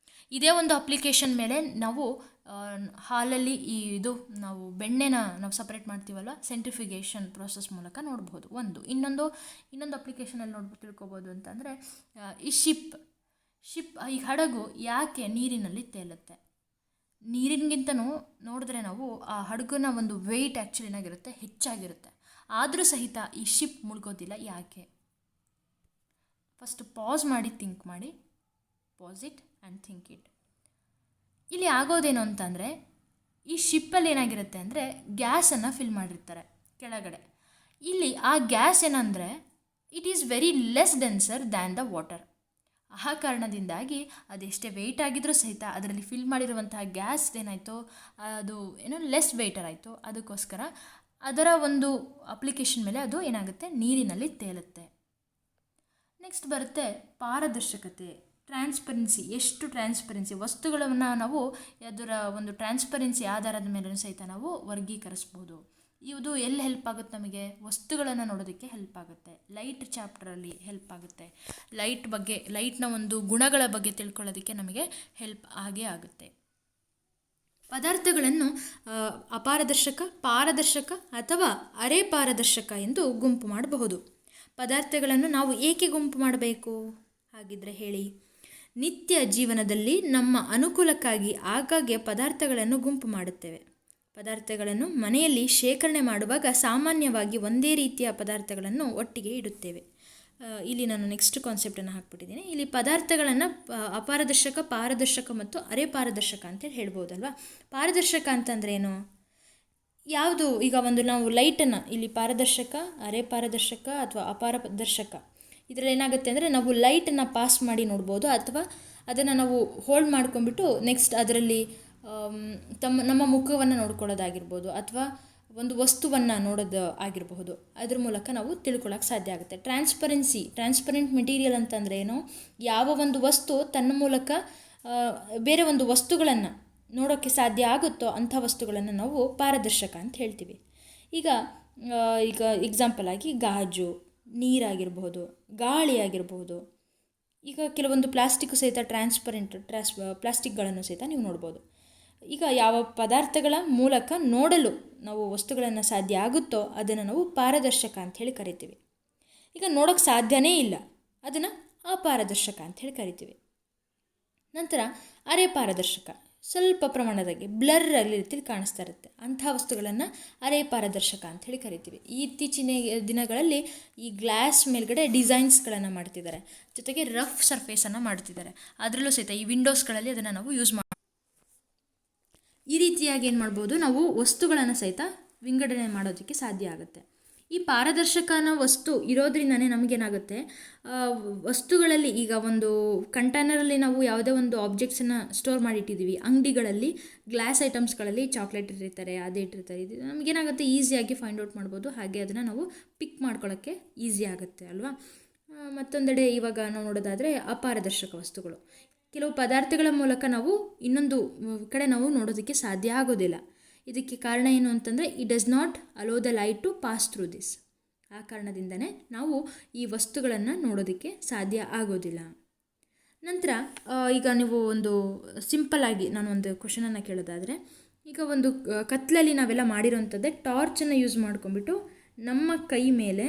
ಇದೇ ಒಂದು ಅಪ್ಲಿಕೇಶನ್ ಮೇಲೆ ನಾವು ಹಾಲಲ್ಲಿ ನಾವು ಬೆಣ್ಣೆನ ನಾವು ಸಪ್ರೇಟ್ ಮಾಡ್ತೀವಲ್ವ, ಸೆಂಟ್ರಿಫಿಗೇಷನ್ ಪ್ರೋಸೆಸ್ ಮೂಲಕ ನೋಡ್ಬೋದು. ಇನ್ನೊಂದು ಅಪ್ಲಿಕೇಶನಲ್ಲಿ ತಿಳ್ಕೊಬೋದು ಅಂತಂದರೆ ಈ ಶಿಪ್ ಈ ಹಡಗು ಯಾಕೆ ನೀರಿನಲ್ಲಿ ತೇಲುತ್ತೆ. ನೀರಿಗಿಂತನೂ ನೋಡಿದ್ರೆ ನಾವು ಆ ಹಡಗಿನ ಒಂದು ವೆಯ್ಟ್ ಆ್ಯಕ್ಚುಲಿ ಏನಾಗಿರುತ್ತೆ, ಹೆಚ್ಚಾಗಿರುತ್ತೆ. ಆದರೂ ಸಹಿತ ಈ ಶಿಪ್ ಮುಳುಗೋದಿಲ್ಲ. ಯಾಕೆ? ಫಸ್ಟ್ ಪಾಸ್ ಮಾಡಿ ಥಿಂಕ್ ಮಾಡಿ, pass it and think it. ಇಲ್ಲಿ ಆಗೋದೇನು ಅಂತಂದರೆ ಈ ಶಿಪ್ಪಲ್ಲಿ ಏನಾಗಿರುತ್ತೆ ಅಂದರೆ ಗ್ಯಾಸನ್ನು ಫಿಲ್ ಮಾಡಿರ್ತಾರೆ ಕೆಳಗಡೆ. ಇಲ್ಲಿ ಆ ಗ್ಯಾಸ್ ಏನಂದರೆ it is very less denser than the water. ಆ ಕಾರಣದಿಂದಾಗಿ ಅದೆಷ್ಟೇ ವೆಯ್ಟ್ ಆಗಿದ್ರೂ ಸಹಿತ ಅದರಲ್ಲಿ ಫಿಲ್ ಮಾಡಿರುವಂತಹ ಗ್ಯಾಸ್ ಏನಾಯಿತು, ಅದು ಲೆಸ್ ವೆಯ್ಟರ್ ಆಯಿತು. ಅದಕ್ಕೋಸ್ಕರ ಅದರ ಒಂದು ಅಪ್ಲಿಕೇಶನ್ ಮೇಲೆ ಅದು ಏನಾಗುತ್ತೆ, ನೀರಿನಲ್ಲಿ ತೇಲುತ್ತೆ. ನೆಕ್ಸ್ಟ್ ಬರುತ್ತೆ ಪಾರದರ್ಶಕತೆ, ಟ್ರಾನ್ಸ್ಪರೆನ್ಸಿ. ಎಷ್ಟು ಟ್ರಾನ್ಸ್ಪರೆನ್ಸಿ, ವಸ್ತುಗಳನ್ನು ನಾವು ಅದರ ಒಂದು ಟ್ರಾನ್ಸ್ಪರೆನ್ಸಿ ಆಧಾರದ ಮೇಲೂ ಸಹಿತ ನಾವು ವರ್ಗೀಕರಿಸ್ಬೋದು. ಇದು ಎಲ್ಲಿ ಹೆಲ್ಪ್ ಆಗುತ್ತೆ ನಮಗೆ, ವಸ್ತುಗಳನ್ನು ನೋಡೋದಕ್ಕೆ ಹೆಲ್ಪ್ ಆಗುತ್ತೆ. ಲೈಟ್ ಚಾಪ್ಟರಲ್ಲಿ ಹೆಲ್ಪ್ ಆಗುತ್ತೆ. ಲೈಟ್ನ ಒಂದು ಗುಣಗಳ ಬಗ್ಗೆ ತಿಳ್ಕೊಳ್ಳೋದಕ್ಕೆ ನಮಗೆ ಹೆಲ್ಪ್ ಆಗೇ ಆಗುತ್ತೆ. ಪದಾರ್ಥಗಳನ್ನು ಅಪಾರದರ್ಶಕ, ಪಾರದರ್ಶಕ ಅಥವಾ ಅರೆ ಪಾರದರ್ಶಕ ಎಂದು ಗುಂಪು ಮಾಡಬಹುದು. ಪದಾರ್ಥಗಳನ್ನು ನಾವು ಏಕೆ ಗುಂಪು ಮಾಡಬೇಕು ಹಾಗಿದ್ರೆ ಹೇಳಿ. ನಿತ್ಯ ಜೀವನದಲ್ಲಿ ನಮ್ಮ ಅನುಕೂಲಕ್ಕಾಗಿ ಆಗಾಗ್ಗೆ ಪದಾರ್ಥಗಳನ್ನು ಗುಂಪು ಮಾಡುತ್ತೇವೆ. ಪದಾರ್ಥಗಳನ್ನು ಮನೆಯಲ್ಲಿ ಶೇಖರಣೆ ಮಾಡುವಾಗ ಸಾಮಾನ್ಯವಾಗಿ ಒಂದೇ ರೀತಿಯ ಪದಾರ್ಥಗಳನ್ನು ಒಟ್ಟಿಗೆ ಇಡುತ್ತೇವೆ. ಇಲ್ಲಿ ನಾನು ನೆಕ್ಸ್ಟ್ ಕಾನ್ಸೆಪ್ಟನ್ನು ಹಾಕ್ಬಿಟ್ಟಿದ್ದೀನಿ. ಇಲ್ಲಿ ಪದಾರ್ಥಗಳನ್ನು ಅಪಾರದರ್ಶಕ, ಪಾರದರ್ಶಕ ಮತ್ತು ಅರೆ ಪಾರದರ್ಶಕ ಅಂತೇಳಿ ಹೇಳ್ಬೋದಲ್ವಾ. ಪಾರದರ್ಶಕ ಅಂತಂದ್ರೆ ಏನು? ಯಾವುದು ಈಗ ಒಂದು ನಾವು ಲೈಟನ್ನು ಇಲ್ಲಿ ಪಾರದರ್ಶಕ, ಅರೆ ಪಾರದರ್ಶಕ ಅಥವಾ ಅಪಾರದರ್ಶಕ, ಇದರಲ್ಲಿ ಏನಾಗುತ್ತೆ ಅಂದರೆ ನಾವು ಲೈಟನ್ನು ಪಾಸ್ ಮಾಡಿ ನೋಡ್ಬೋದು, ಅಥವಾ ಅದನ್ನು ನಾವು ಹೋಲ್ಡ್ ಮಾಡ್ಕೊಂಡ್ಬಿಟ್ಟು ನೆಕ್ಸ್ಟ್ ಅದರಲ್ಲಿ ನಮ್ಮ ಮುಖವನ್ನು ನೋಡ್ಕೊಳ್ಳೋದಾಗಿರ್ಬೋದು, ಅಥವಾ ಒಂದು ವಸ್ತುವನ್ನು ನೋಡೋದು ಆಗಿರಬಹುದು. ಅದ್ರ ಮೂಲಕ ನಾವು ತಿಳ್ಕೊಳ್ಳೋಕೆ ಸಾಧ್ಯ ಆಗುತ್ತೆ. ಟ್ರಾನ್ಸ್ಪರೆಂಟ್ ಮೆಟೀರಿಯಲ್ ಅಂತಂದರೆ ಏನು? ಯಾವ ಒಂದು ವಸ್ತು ತನ್ನ ಮೂಲಕ ಬೇರೆ ಒಂದು ವಸ್ತುಗಳನ್ನು ನೋಡೋಕ್ಕೆ ಸಾಧ್ಯ ಆಗುತ್ತೋ ಅಂಥ ವಸ್ತುಗಳನ್ನು ನಾವು ಪಾರದರ್ಶಕ ಅಂತ ಹೇಳ್ತೀವಿ. ಈಗ ಎಕ್ಸಾಂಪಲ್ ಆಗಿ ಗಾಜು, ನೀರಾಗಿರ್ಬೋದು, ಗಾಳಿ ಆಗಿರ್ಬೋದು. ಈಗ ಕೆಲವೊಂದು ಪ್ಲಾಸ್ಟಿಕ್ಕು ಸಹಿತ ಪ್ಲಾಸ್ಟಿಕ್ಗಳನ್ನು ಸಹಿತ ನೀವು ನೋಡ್ಬೋದು. ಈಗ ಯಾವ ಪದಾರ್ಥಗಳ ಮೂಲಕ ನೋಡಲು ನಾವು ವಸ್ತುಗಳನ್ನು ಸಾಧ್ಯ ಆಗುತ್ತೋ ಅದನ್ನು ನಾವು ಪಾರದರ್ಶಕ ಅಂಥೇಳಿ ಕರಿತೀವಿ. ಈಗ ನೋಡೋಕ್ಕೆ ಸಾಧ್ಯನೇ ಇಲ್ಲ, ಅದನ್ನು ಅಪಾರದರ್ಶಕ ಅಂಥೇಳಿ ಕರಿತೀವಿ. ನಂತರ ಅರೆ ಪಾರದರ್ಶಕ, ಸ್ವಲ್ಪ ಪ್ರಮಾಣದಾಗೆ ಬ್ಲರ್ ರೀತಿಯಲ್ಲಿ ಕಾಣಿಸ್ತಾ ಇರುತ್ತೆ, ಅಂಥ ವಸ್ತುಗಳನ್ನು ಅರೆ ಪಾರದರ್ಶಕ ಅಂಥೇಳಿ ಕರಿತೀವಿ. ಇತ್ತೀಚಿನ ದಿನಗಳಲ್ಲಿ ಈ ಗ್ಲಾಸ್ ಮೇಲ್ಗಡೆ ಡಿಸೈನ್ಸ್ಗಳನ್ನು ಮಾಡ್ತಿದ್ದಾರೆ, ಜೊತೆಗೆ ರಫ್ ಸರ್ಫೇಸನ್ನು ಮಾಡ್ತಿದ್ದಾರೆ. ಅದರಲ್ಲೂ ಸಹಿತ ಈ ವಿಂಡೋಸ್ಗಳಲ್ಲಿ ಅದನ್ನು ನಾವು ಯೂಸ್ ಈ ರೀತಿಯಾಗಿ ಏನು ಮಾಡ್ಬೋದು, ನಾವು ವಸ್ತುಗಳನ್ನು ಸಹಿತ ವಿಂಗಡಣೆ ಮಾಡೋದಕ್ಕೆ ಸಾಧ್ಯ ಆಗುತ್ತೆ. ಈ ಪಾರದರ್ಶಕನ ವಸ್ತು ಇರೋದ್ರಿಂದನೇ ನಮಗೇನಾಗುತ್ತೆ, ವಸ್ತುಗಳಲ್ಲಿ ಈಗ ಒಂದು ಕಂಟೈನರಲ್ಲಿ ನಾವು ಯಾವುದೇ ಒಂದು ಆಬ್ಜೆಕ್ಟ್ಸನ್ನು ಸ್ಟೋರ್ ಮಾಡಿಟ್ಟಿದ್ದೀವಿ. ಅಂಗಡಿಗಳಲ್ಲಿ ಗ್ಲಾಸ್ ಐಟಮ್ಸ್ಗಳಲ್ಲಿ ಚಾಕ್ಲೇಟ್ ಇಟ್ಟಿರ್ತಾರೆ, ಅದೇ ಇಟ್ಟಿರ್ತಾರೆ. ಇದು ನಮಗೇನಾಗುತ್ತೆ, ಈಸಿಯಾಗಿ ಫೈಂಡ್ ಔಟ್ ಮಾಡ್ಬೋದು. ಹಾಗೆ ಅದನ್ನು ನಾವು ಪಿಕ್ ಮಾಡ್ಕೊಳ್ಳೋಕ್ಕೆ ಈಸಿ ಆಗುತ್ತೆ ಅಲ್ವಾ. ಮತ್ತೊಂದೆಡೆ ಇವಾಗ ನಾವು ನೋಡೋದಾದರೆ ಅಪಾರದರ್ಶಕ ವಸ್ತುಗಳು, ಕೆಲವು ಪದಾರ್ಥಗಳ ಮೂಲಕ ನಾವು ಇನ್ನೊಂದು ಕಡೆ ನಾವು ನೋಡೋದಕ್ಕೆ ಸಾಧ್ಯ ಆಗೋದಿಲ್ಲ. ಇದಕ್ಕೆ ಕಾರಣ ಏನು ಅಂತಂದರೆ, it does not allow the light to pass through this. ಆ ಕಾರಣದಿಂದನೇ ನಾವು ಈ ವಸ್ತುಗಳನ್ನು ನೋಡೋದಕ್ಕೆ ಸಾಧ್ಯ ಆಗೋದಿಲ್ಲ. ನಂತರ ಈಗ ನೀವು ಒಂದು ಸಿಂಪಲ್ಲಾಗಿ ನಾನು ಒಂದು ಕ್ವಶನನ್ನು ಕೇಳೋದಾದರೆ, ಈಗ ಒಂದು ಕತ್ಲಲ್ಲಿ ನಾವೆಲ್ಲ ಮಾಡಿರೋಂಥದ್ದೇ ಟಾರ್ಚನ್ನು ಯೂಸ್ ಮಾಡ್ಕೊಂಡ್ಬಿಟ್ಟು ನಮ್ಮ ಕೈ ಮೇಲೆ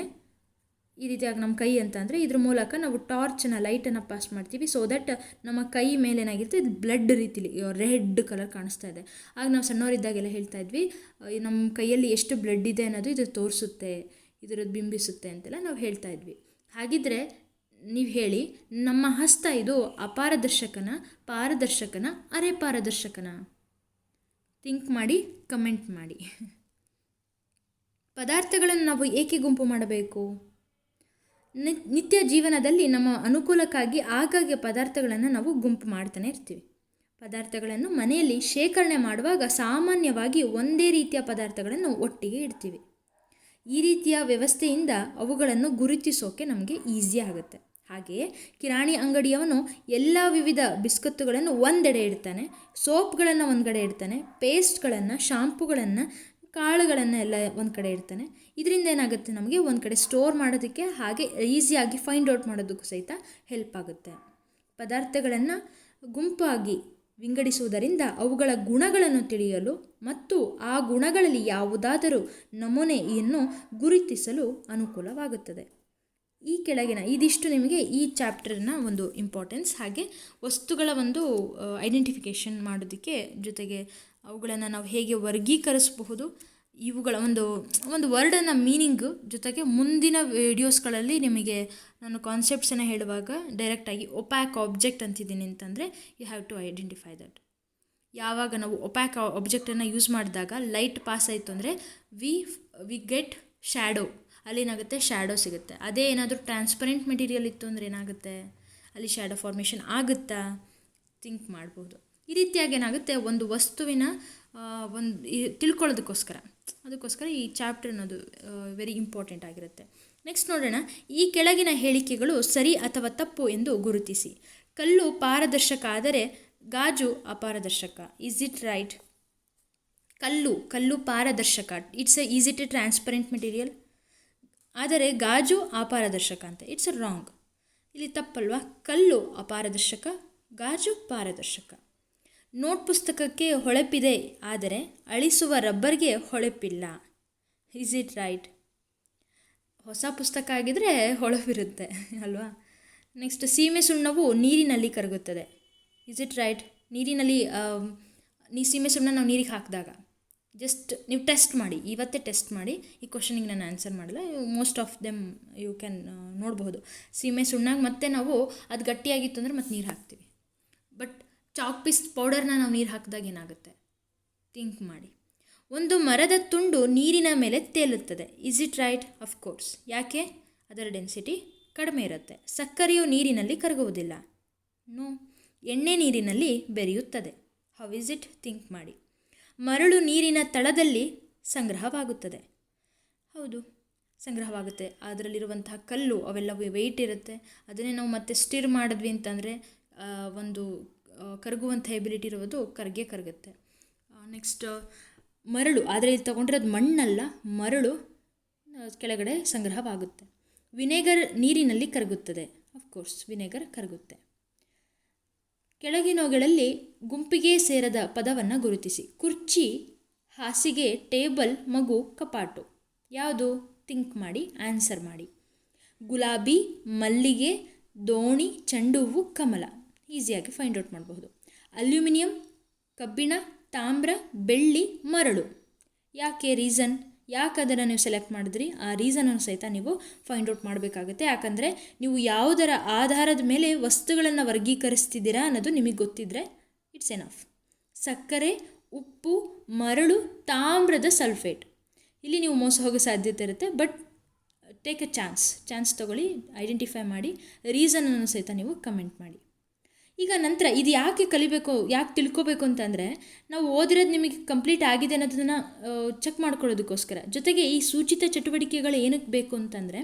ಈ ರೀತಿಯಾಗಿ ನಮ್ಮ ಕೈ ಅಂತ ಅಂದರೆ ಇದ್ರ ಮೂಲಕ ನಾವು ಟಾರ್ಚನ್ನು ಲೈಟನ್ನು ಪಾಸ್ ಮಾಡ್ತೀವಿ. ಸೊ ದಟ್ ನಮ್ಮ ಕೈ ಮೇಲೆ ಏನಾಗಿರುತ್ತೆ, ಇದು ಬ್ಲಡ್ ರೀತಿಲಿ ರೆಡ್ ಕಲರ್ ಕಾಣಿಸ್ತಾ ಇದೆ. ಆಗ ನಾವು ಸಣ್ಣವರಿದ್ದಾಗೆಲ್ಲ ಹೇಳ್ತಾ ಇದ್ವಿ, ನಮ್ಮ ಕೈಯಲ್ಲಿ ಎಷ್ಟು ಬ್ಲಡ್ ಇದೆ ಅನ್ನೋದು ಇದು ತೋರಿಸುತ್ತೆ, ಇದರದ್ದು ಬಿಂಬಿಸುತ್ತೆ ಅಂತೆಲ್ಲ ನಾವು ಹೇಳ್ತಾ ಇದ್ವಿ. ಹಾಗಿದ್ರೆ ನೀವು ಹೇಳಿ, ನಮ್ಮ ಹಸ್ತ ಇದು ಅಪಾರದರ್ಶಕನ, ಪಾರದರ್ಶಕನ, ಅರೆ ಪಾರದರ್ಶಕನ? ಥಿಂಕ್ ಮಾಡಿ, ಕಮೆಂಟ್ ಮಾಡಿ. ಪದಾರ್ಥಗಳನ್ನು ನಾವು ಏಕೆ ಗುಂಪು ಮಾಡಬೇಕು? ನಿತ್ಯ ಜೀವನದಲ್ಲಿ ನಮ್ಮ ಅನುಕೂಲಕ್ಕಾಗಿ ಆಗಾಗ್ಗೆ ಪದಾರ್ಥಗಳನ್ನು ನಾವು ಗುಂಪು ಮಾಡ್ತಾನೆ ಇರ್ತೀವಿ. ಪದಾರ್ಥಗಳನ್ನು ಮನೆಯಲ್ಲಿ ಶೇಖರಣೆ ಮಾಡುವಾಗ ಸಾಮಾನ್ಯವಾಗಿ ಒಂದೇ ರೀತಿಯ ಪದಾರ್ಥಗಳನ್ನು ಒಟ್ಟಿಗೆ ಇಡ್ತೀವಿ. ಈ ರೀತಿಯ ವ್ಯವಸ್ಥೆಯಿಂದ ಅವುಗಳನ್ನು ಗುರುತಿಸೋಕೆ ನಮಗೆ ಈಸಿ ಆಗುತ್ತೆ. ಹಾಗೆಯೇ ಕಿರಾಣಿ ಅಂಗಡಿಯವನು ಎಲ್ಲ ವಿವಿಧ ಬಿಸ್ಕತ್ತುಗಳನ್ನು ಒಂದೆಡೆ ಇಡ್ತಾನೆ, ಸೋಪ್ಗಳನ್ನು ಒಂದು ಕಡೆ ಇಡ್ತಾನೆ, ಪೇಸ್ಟ್ಗಳನ್ನು, ಶಾಂಪುಗಳನ್ನು, ಕಾಳುಗಳನ್ನು ಎಲ್ಲ ಒಂದು ಕಡೆ ಇಡ್ತಾನೆ. ಇದರಿಂದ ಏನಾಗುತ್ತೆ, ನಮಗೆ ಒಂದು ಕಡೆ ಸ್ಟೋರ್ ಮಾಡೋದಕ್ಕೆ ಹಾಗೆ ಈಸಿಯಾಗಿ ಫೈಂಡ್ ಔಟ್ ಮಾಡೋದಕ್ಕೂ ಸಹಿತ ಹೆಲ್ಪ್ ಆಗುತ್ತೆ. ಪದಾರ್ಥಗಳನ್ನು ಗುಂಪಾಗಿ ವಿಂಗಡಿಸುವುದರಿಂದ ಅವುಗಳ ಗುಣಗಳನ್ನು ತಿಳಿಯಲು ಮತ್ತು ಆ ಗುಣಗಳಲ್ಲಿ ಯಾವುದಾದರೂ ನಮೂನೆಯನ್ನು ಗುರುತಿಸಲು ಅನುಕೂಲವಾಗುತ್ತದೆ. ಈ ಕೆಳಗಿನ ಇದಿಷ್ಟು ನಿಮಗೆ ಈ ಚಾಪ್ಟರ್ನ ಒಂದು ಇಂಪಾರ್ಟೆನ್ಸ್. ಹಾಗೆ ವಸ್ತುಗಳ ಒಂದು ಐಡೆಂಟಿಫಿಕೇಷನ್ ಮಾಡೋದಕ್ಕೆ, ಜೊತೆಗೆ ಅವುಗಳನ್ನು ನಾವು ಹೇಗೆ ವರ್ಗೀಕರಿಸಬಹುದು, ಇವುಗಳ ಒಂದು ವರ್ಡನ್ನು ಮೀನಿಂಗು, ಜೊತೆಗೆ ಮುಂದಿನ ವಿಡಿಯೋಸ್ಗಳಲ್ಲಿ ನಿಮಗೆ ನಾನು ಕಾನ್ಸೆಪ್ಟ್ಸನ್ನು ಹೇಳುವಾಗ ಡೈರೆಕ್ಟಾಗಿ ಒಪ್ಯಾಕ್ ಆಬ್ಜೆಕ್ಟ್ ಅಂತಿದ್ದೀನಿ ಅಂತಂದರೆ you have to identify that. ಯಾವಾಗ ನಾವು ಒಪ್ಯಾಕ್ ಆಬ್ಜೆಕ್ಟನ್ನು ಯೂಸ್ ಮಾಡಿದಾಗ ಲೈಟ್ ಪಾಸ್ ಆಯಿತು ಅಂದರೆ ವಿ ಗೆಟ್ ಶ್ಯಾಡೋ, ಅಲ್ಲೇನಾಗುತ್ತೆ, ಶ್ಯಾಡೋ ಸಿಗುತ್ತೆ. ಅದೇ ಏನಾದರೂ ಟ್ರಾನ್ಸ್ಪರೆಂಟ್ ಮೆಟೀರಿಯಲ್ ಇತ್ತು ಅಂದರೆ ಏನಾಗುತ್ತೆ, ಅಲ್ಲಿ ಶ್ಯಾಡೋ ಫಾರ್ಮೇಷನ್ ಆಗುತ್ತಾ? ಥಿಂಕ್ ಮಾಡ್ಬೋದು. ಈ ರೀತಿಯಾಗಿ ಏನಾಗುತ್ತೆ, ಒಂದು ವಸ್ತುವಿನ ಅದಕ್ಕೋಸ್ಕರ ಈ ಚಾಪ್ಟರ್ ಅನ್ನೋದು ವೆರಿ ಇಂಪಾರ್ಟೆಂಟ್ ಆಗಿರುತ್ತೆ. ನೆಕ್ಸ್ಟ್ ನೋಡೋಣ, ಈ ಕೆಳಗಿನ ಹೇಳಿಕೆಗಳು ಸರಿ ಅಥವಾ ತಪ್ಪು ಎಂದು ಗುರುತಿಸಿ. ಕಲ್ಲು ಪಾರದರ್ಶಕ ಆದರೆ ಗಾಜು ಅಪಾರದರ್ಶಕ. Is it right? ಕಲ್ಲು ಪಾರದರ್ಶಕ, is it A transparent material? ಆದರೆ ಗಾಜು ಅಪಾರದರ್ಶಕ ಅಂತ, ಇಟ್ಸ್ ರಾಂಗ್. ಇಲ್ಲಿ ತಪ್ಪಲ್ವಾ? ಕಲ್ಲು ಅಪಾರದರ್ಶಕ, ಗಾಜು ಪಾರದರ್ಶಕ. ನೋಟ್ ಪುಸ್ತಕಕ್ಕೆ ಹೊಳಪಿದೆ ಆದರೆ ಅಳಿಸುವ ರಬ್ಬರ್ಗೆ ಹೊಳಪಿಲ್ಲ. Is it right? ಹೊಸ ಪುಸ್ತಕ ಆಗಿದ್ದರೆ ಹೊಳಪಿರುತ್ತೆ ಅಲ್ವಾ? ನೆಕ್ಸ್ಟ್ ಸೀಮೆ ಸುಣ್ಣವು ನೀರಿನಲ್ಲಿ ಕರಗುತ್ತದೆ. Is it right? ನೀರಿನಲ್ಲಿ ಸೀಮೆ ಸುಣ್ಣ ನಾವು ನೀರಿಗೆ ಹಾಕಿದಾಗ ಜಸ್ಟ್ ನೀವು ಟೆಸ್ಟ್ ಮಾಡಿ, ಇವತ್ತೇ ಟೆಸ್ಟ್ ಮಾಡಿ. ಈ ಕ್ವಶನಿಗೆ ನಾನು ಆನ್ಸರ್ ಮಾಡಿಲ್ಲ, most of them you can ನೋಡಬಹುದು. ಸೀಮೆ ಸುಣ್ಣಾಗ ಮತ್ತೆ ನಾವು ಅದು ಗಟ್ಟಿಯಾಗಿತ್ತು ಅಂದರೆ ಮತ್ತೆ ನೀರು ಹಾಕ್ತೀವಿ. ಬಟ್ ಚಾಕ್ ಪೀಸ್ ಪೌಡರ್ನ ನಾವು ನೀರು ಹಾಕಿದಾಗ ಏನಾಗುತ್ತೆ? ಥಿಂಕ್ ಮಾಡಿ. ಒಂದು ಮರದ ತುಂಡು ನೀರಿನ ಮೇಲೆ ತೇಲುತ್ತದೆ. Is it right? Of course. ಯಾಕೆ? ಅದರ ಡೆನ್ಸಿಟಿ ಕಡಿಮೆ ಇರುತ್ತೆ. ಸಕ್ಕರೆಯು ನೀರಿನಲ್ಲಿ ಕರಗುವುದಿಲ್ಲ. ನೋ. ಎಣ್ಣೆ ನೀರಿನಲ್ಲಿ ಬೆರೆಯುತ್ತದೆ. How is it? ಥಿಂಕ್ ಮಾಡಿ. ಮರಳು ನೀರಿನ ತಳದಲ್ಲಿ ಸಂಗ್ರಹವಾಗುತ್ತದೆ. ಹೌದು, ಸಂಗ್ರಹವಾಗುತ್ತೆ. ಅದರಲ್ಲಿರುವಂತಹ ಕಲ್ಲು ಅವೆಲ್ಲವೂ ವೆಯ್ಟ್ ಇರುತ್ತೆ. ಅದನ್ನೇ ನಾವು ಮತ್ತೆ ಸ್ಟಿರ್ ಮಾಡಿದ್ವಿ ಅಂತಂದರೆ ಒಂದು ಕರಗುವಂಥ ಎಬಿಲಿಟಿ ಇರೋದು ಕರಗುತ್ತೆ. ನೆಕ್ಸ್ಟ್ ಮರಳು, ಆದರೆ ಇದು ತೊಗೊಂಡಿರೋದು ಮಣ್ಣಲ್ಲ, ಮರಳು ಕೆಳಗಡೆ ಸಂಗ್ರಹವಾಗುತ್ತೆ. ವಿನೆಗರ್ ನೀರಿನಲ್ಲಿ ಕರಗುತ್ತದೆ. ಅಫ್ಕೋರ್ಸ್ ವಿನೆಗರ್ ಕರಗುತ್ತೆ. ಕೆಳಗಿನವುಗಳಲ್ಲಿ ಗುಂಪಿಗೆ ಸೇರದ ಪದವನ್ನು ಗುರುತಿಸಿ. ಕುರ್ಚಿ, ಹಾಸಿಗೆ, ಟೇಬಲ್, ಮಗು, ಕಪಾಟು. ಯಾವುದು? ಥಿಂಕ್ ಮಾಡಿ, ಆನ್ಸರ್ ಮಾಡಿ. ಗುಲಾಬಿ, ಮಲ್ಲಿಗೆ, ದೋಣಿ, ಚೆಂಡು ಹೂವು, ಕಮಲ. ಈಸಿಯಾಗಿ ಫೈಂಡ್ ಔಟ್ ಮಾಡಬಹುದು. ಅಲ್ಯೂಮಿನಿಯಂ, ಕಬ್ಬಿಣ, ತಾಮ್ರ, ಬೆಳ್ಳಿ, ಮರಳು. ಯಾಕೆ? ರೀಸನ್. ಯಾಕೆ ಅದನ್ನು ನೀವು ಸೆಲೆಕ್ಟ್ ಮಾಡಿದ್ರಿ ಆ ರೀಸನನ್ನು ಸಹಿತ ನೀವು ಫೈಂಡ್ ಔಟ್ ಮಾಡಬೇಕಾಗುತ್ತೆ. ಯಾಕಂದರೆ ನೀವು ಯಾವುದರ ಆಧಾರದ ಮೇಲೆ ವಸ್ತುಗಳನ್ನು ವರ್ಗೀಕರಿಸ್ತಿದ್ದೀರಾ ಅನ್ನೋದು ನಿಮಗೆ ಗೊತ್ತಿದ್ದರೆ ಇಟ್ಸ್ ಎನಫ್. ಸಕ್ಕರೆ, ಉಪ್ಪು, ಮರಳು, ತಾಮ್ರದ ಸಲ್ಫೇಟ್. ಇಲ್ಲಿ ನೀವು ಮೋಸ ಹೋಗೋ ಸಾಧ್ಯತೆ ಇರುತ್ತೆ. ಬಟ್ ಟೇಕ್ ಎ ಚಾನ್ಸ್ ತೊಗೊಳ್ಳಿ, ಐಡೆಂಟಿಫೈ ಮಾಡಿ, ರೀಸನನ್ನು ಸಹಿತ ನೀವು ಕಮೆಂಟ್ ಮಾಡಿ. ಈಗ ನಂತರ ಇದು ಯಾಕೆ ಕಲಿಬೇಕು, ಯಾಕೆ ತಿಳ್ಕೊಬೇಕು ಅಂತಂದರೆ, ನಾವು ಓದಿರೋದು ನಿಮಗೆ ಕಂಪ್ಲೀಟ್ ಆಗಿದೆ ಅನ್ನೋದನ್ನು ಚೆಕ್ ಮಾಡ್ಕೊಳ್ಳೋದಕ್ಕೋಸ್ಕರ. ಜೊತೆಗೆ ಈ ಸೂಚಿತ ಚಟುವಟಿಕೆಗಳು ಏನಕ್ಕೆ ಬೇಕು ಅಂತಂದರೆ,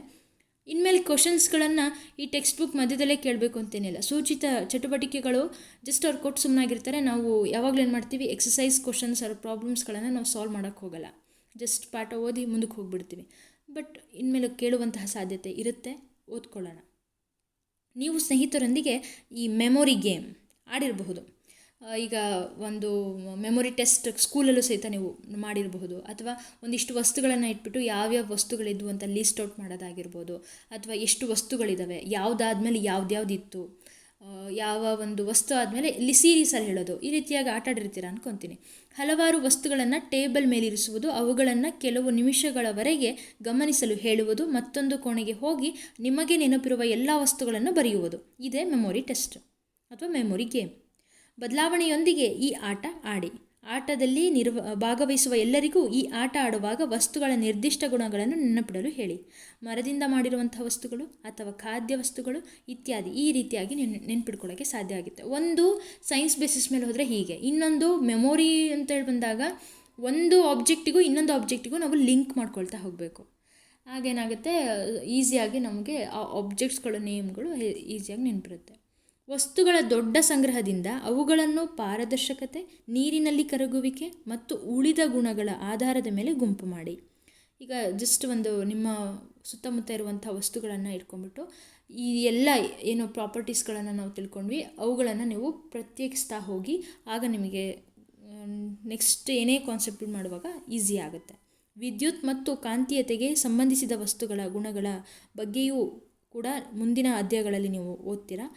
ಇನ್ಮೇಲೆ ಕ್ವಶನ್ಸ್ಗಳನ್ನು ಈ ಟೆಕ್ಸ್ಟ್ ಬುಕ್ ಮಧ್ಯದಲ್ಲೇ ಕೇಳಬೇಕು ಅಂತೇನಿಲ್ಲ. ಸೂಚಿತ ಚಟುವಟಿಕೆಗಳು ಜಸ್ಟ್ ಅವ್ರು ಕೊಟ್ಟು ಸುಮ್ಮನಾಗಿರ್ತಾರೆ. ನಾವು ಯಾವಾಗಲೂ ಏನು ಮಾಡ್ತೀವಿ, ಎಕ್ಸಸೈಸ್ ಕ್ವಶನ್ಸ್ ಅವ್ರ ಪ್ರಾಬ್ಲಮ್ಸ್ಗಳನ್ನು ನಾವು ಸಾಲ್ವ್ ಮಾಡೋಕ್ಕೆ ಹೋಗಲ್ಲ. ಜಸ್ಟ್ ಪಾಠ ಓದಿ ಮುಂದಕ್ಕೆ ಹೋಗ್ಬಿಡ್ತೀವಿ. ಬಟ್ ಇನ್ಮೇಲೆ ಕೇಳುವಂತಹ ಸಾಧ್ಯತೆ ಇರುತ್ತೆ, ಓದ್ಕೊಳ್ಳೋಣ. ನೀವು ಸ್ನೇಹಿತರೊಂದಿಗೆ ಈ ಮೆಮೊರಿ ಗೇಮ್ ಆಡಿರಬಹುದು. ಈಗ ಒಂದು ಮೆಮೊರಿ ಟೆಸ್ಟ್ ಸ್ಕೂಲಲ್ಲೂ ಸಹಿತ ನೀವು ಮಾಡಿರಬಹುದು. ಅಥವಾ ಒಂದಿಷ್ಟು ವಸ್ತುಗಳನ್ನು ಇಟ್ಬಿಟ್ಟು ಯಾವ್ಯಾವ ವಸ್ತುಗಳಿದ್ವು ಅಂತ ಲಿಸ್ಟ್ ಔಟ್ ಮಾಡೋದಾಗಿರ್ಬೋದು. ಅಥವಾ ಎಷ್ಟು ವಸ್ತುಗಳಿದ್ದಾವೆ, ಯಾವುದಾದ್ಮೇಲೆ ಯಾವ್ದ್ಯಾವ್ದಿತ್ತು, ಯಾವ ಒಂದು ವಸ್ತು ಆದಮೇಲೆ ಇಲ್ಲಿ ಸೀರೀಸಲ್ಲಿ ಹೇಳೋದು, ಈ ರೀತಿಯಾಗಿ ಆಟ ಆಡಿರ್ತೀರ ಅನ್ಕೊತೀನಿ. ಹಲವಾರು ವಸ್ತುಗಳನ್ನು ಟೇಬಲ್ ಮೇಲಿರಿಸುವುದು, ಅವುಗಳನ್ನು ಕೆಲವು ನಿಮಿಷಗಳವರೆಗೆ ಗಮನಿಸಲು ಹೇಳುವುದು, ಮತ್ತೊಂದು ಕೋಣೆಗೆ ಹೋಗಿ ನಿಮಗೆ ನೆನಪಿರುವ ಎಲ್ಲ ವಸ್ತುಗಳನ್ನು ಬರೆಯುವುದು. ಇದೇ ಮೆಮೊರಿ ಟೆಸ್ಟ್ ಅಥವಾ ಮೆಮೊರಿ ಗೇಮ್. ಬದಲಾವಣೆಯೊಂದಿಗೆ ಈ ಆಟ ಆಡಿ. ಆಟದಲ್ಲಿ ಭಾಗವಹಿಸುವ ಎಲ್ಲರಿಗೂ ಈ ಆಟ ಆಡುವಾಗ ವಸ್ತುಗಳ ನಿರ್ದಿಷ್ಟ ಗುಣಗಳನ್ನು ನೆನಪಿಡಲು ಹೇಳಿ. ಮರದಿಂದ ಮಾಡಿರುವಂಥ ವಸ್ತುಗಳು ಅಥವಾ ಖಾದ್ಯ ವಸ್ತುಗಳು ಇತ್ಯಾದಿ, ಈ ರೀತಿಯಾಗಿ ನೆನ್ಪಿಡ್ಕೊಳ್ಳೋಕ್ಕೆ ಸಾಧ್ಯ ಆಗುತ್ತೆ. ಒಂದು ಸೈನ್ಸ್ ಬೇಸಿಸ್ ಮೇಲೆ ಹೋದರೆ ಹೀಗೆ, ಇನ್ನೊಂದು ಮೆಮೊರಿ ಅಂತೇಳಿ ಬಂದಾಗ ಒಂದು ಆಬ್ಜೆಕ್ಟಿಗೂ ಇನ್ನೊಂದು ಆಬ್ಜೆಕ್ಟಿಗೂ ನಾವು ಲಿಂಕ್ ಮಾಡ್ಕೊಳ್ತಾ ಹೋಗಬೇಕು. ಹಾಗೇನಾಗುತ್ತೆ, ಈಸಿಯಾಗಿ ನಮಗೆ ಆ ಆಬ್ಜೆಕ್ಟ್ಸ್ಗಳ ನೇಮ್ಗಳು ಈಸಿಯಾಗಿ ನೆನಪಿರುತ್ತೆ. ವಸ್ತುಗಳ ದೊಡ್ಡ ಸಂಗ್ರಹದಿಂದ ಅವುಗಳನ್ನು ಪಾರದರ್ಶಕತೆ, ನೀರಿನಲ್ಲಿ ಕರಗುವಿಕೆ ಮತ್ತು ಉಳಿದ ಗುಣಗಳ ಆಧಾರದ ಮೇಲೆ ಗುಂಪು ಮಾಡಿ. ಈಗ ಜಸ್ಟ್ ಒಂದು ನಿಮ್ಮ ಸುತ್ತಮುತ್ತ ಇರುವಂಥ ವಸ್ತುಗಳನ್ನು ಇಟ್ಕೊಂಡ್ಬಿಟ್ಟು ಈ ಎಲ್ಲ ಏನು ಪ್ರಾಪರ್ಟೀಸ್ಗಳನ್ನು ನಾವು ತಿಳ್ಕೊಂಡ್ವಿ ಅವುಗಳನ್ನು ನೀವು ಪ್ರತ್ಯೇಕಿಸ್ತಾ ಹೋಗಿ, ಆಗ ನಿಮಗೆ ನೆಕ್ಸ್ಟ್ ಏನೇ ಕಾನ್ಸೆಪ್ಟ್ ಮಾಡುವಾಗ ಈಸಿ ಆಗುತ್ತೆ. ವಿದ್ಯುತ್ ಮತ್ತು ಕಾಂತೀಯತೆಗೆ ಸಂಬಂಧಿಸಿದ ವಸ್ತುಗಳ ಗುಣಗಳ ಬಗ್ಗೆಯೂ ಕೂಡ ಮುಂದಿನ ಅಧ್ಯಾಯಗಳಲ್ಲಿ ನೀವು ಓದ್ತೀರಾ.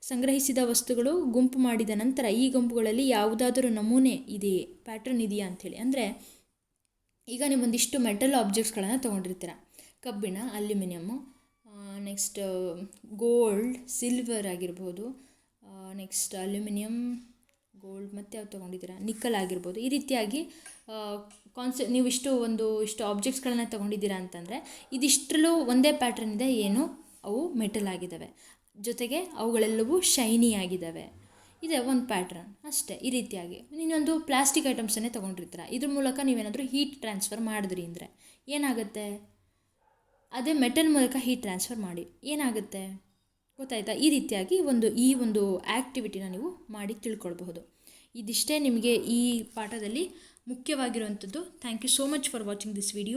ಸಂಗ್ರಹಿಸಿದ ವಸ್ತುಗಳು ಗುಂಪು ಮಾಡಿದ ನಂತರ ಈ ಗುಂಪುಗಳಲ್ಲಿ ಯಾವುದಾದರೂ ನಮೂನೆ ಇದೆಯೇ, ಪ್ಯಾಟ್ರನ್ ಇದೆಯಾ ಅಂಥೇಳಿ. ಅಂದರೆ ಈಗ ನೀವು ಒಂದಿಷ್ಟು ಮೆಟಲ್ ಆಬ್ಜೆಕ್ಟ್ಸ್ಗಳನ್ನು ತೊಗೊಂಡಿರ್ತೀರ. ಕಬ್ಬಿಣ, ಅಲ್ಯೂಮಿನಿಯಮ್ಮು, ನೆಕ್ಸ್ಟ್ ಗೋಲ್ಡ್, ಸಿಲ್ವರ್ ಆಗಿರ್ಬೋದು, ನೆಕ್ಸ್ಟ್ ಅಲ್ಯೂಮಿನಿಯಮ್, ಗೋಲ್ಡ್, ಮತ್ತು ಯಾವ್ದು ತೊಗೊಂಡಿದ್ದೀರಾ, ನಿಕ್ಕಲ್ ಆಗಿರ್ಬೋದು. ಈ ರೀತಿಯಾಗಿ ನೀವು ಇಷ್ಟು ಆಬ್ಜೆಕ್ಟ್ಸ್ಗಳನ್ನು ತೊಗೊಂಡಿದ್ದೀರಾ ಅಂತಂದರೆ ಇದಿಷ್ಟರಲ್ಲೂ ಒಂದೇ ಪ್ಯಾಟ್ರನ್ ಇದೆ, ಏನು ಅವು ಮೆಟಲ್ ಆಗಿದ್ದಾವೆ, ಜೊತೆಗೆ ಅವುಗಳೆಲ್ಲವೂ ಶೈನಿ ಆಗಿದ್ದಾವೆ. ಇದೆ ಒಂದು ಪ್ಯಾಟ್ರನ್ ಅಷ್ಟೇ. ಈ ರೀತಿಯಾಗಿ ಇನ್ನೊಂದು ಪ್ಲಾಸ್ಟಿಕ್ ಐಟಮ್ಸನ್ನೇ ತೊಗೊಂಡಿರ್ತೀರ. ಇದ್ರ ಮೂಲಕ ನೀವೇನಾದರೂ ಹೀಟ್ ಟ್ರಾನ್ಸ್ಫರ್ ಮಾಡಿದ್ರಿ ಅಂದರೆ ಏನಾಗುತ್ತೆ, ಅದೇ ಮೆಟಲ್ ಮೂಲಕ ಹೀಟ್ ಟ್ರಾನ್ಸ್ಫರ್ ಮಾಡಿ ಏನಾಗುತ್ತೆ ಗೊತ್ತಾಯ್ತಾ. ಈ ರೀತಿಯಾಗಿ ಈ ಒಂದು ಆ್ಯಕ್ಟಿವಿಟಿನ ನೀವು ಮಾಡಿ ತಿಳ್ಕೊಳ್ಬಹುದು. ಇದಿಷ್ಟೇ ನಿಮಗೆ ಈ ಪಾಠದಲ್ಲಿ ಮುಖ್ಯವಾಗಿರುವಂಥದ್ದು. Thank you so much for watching this video.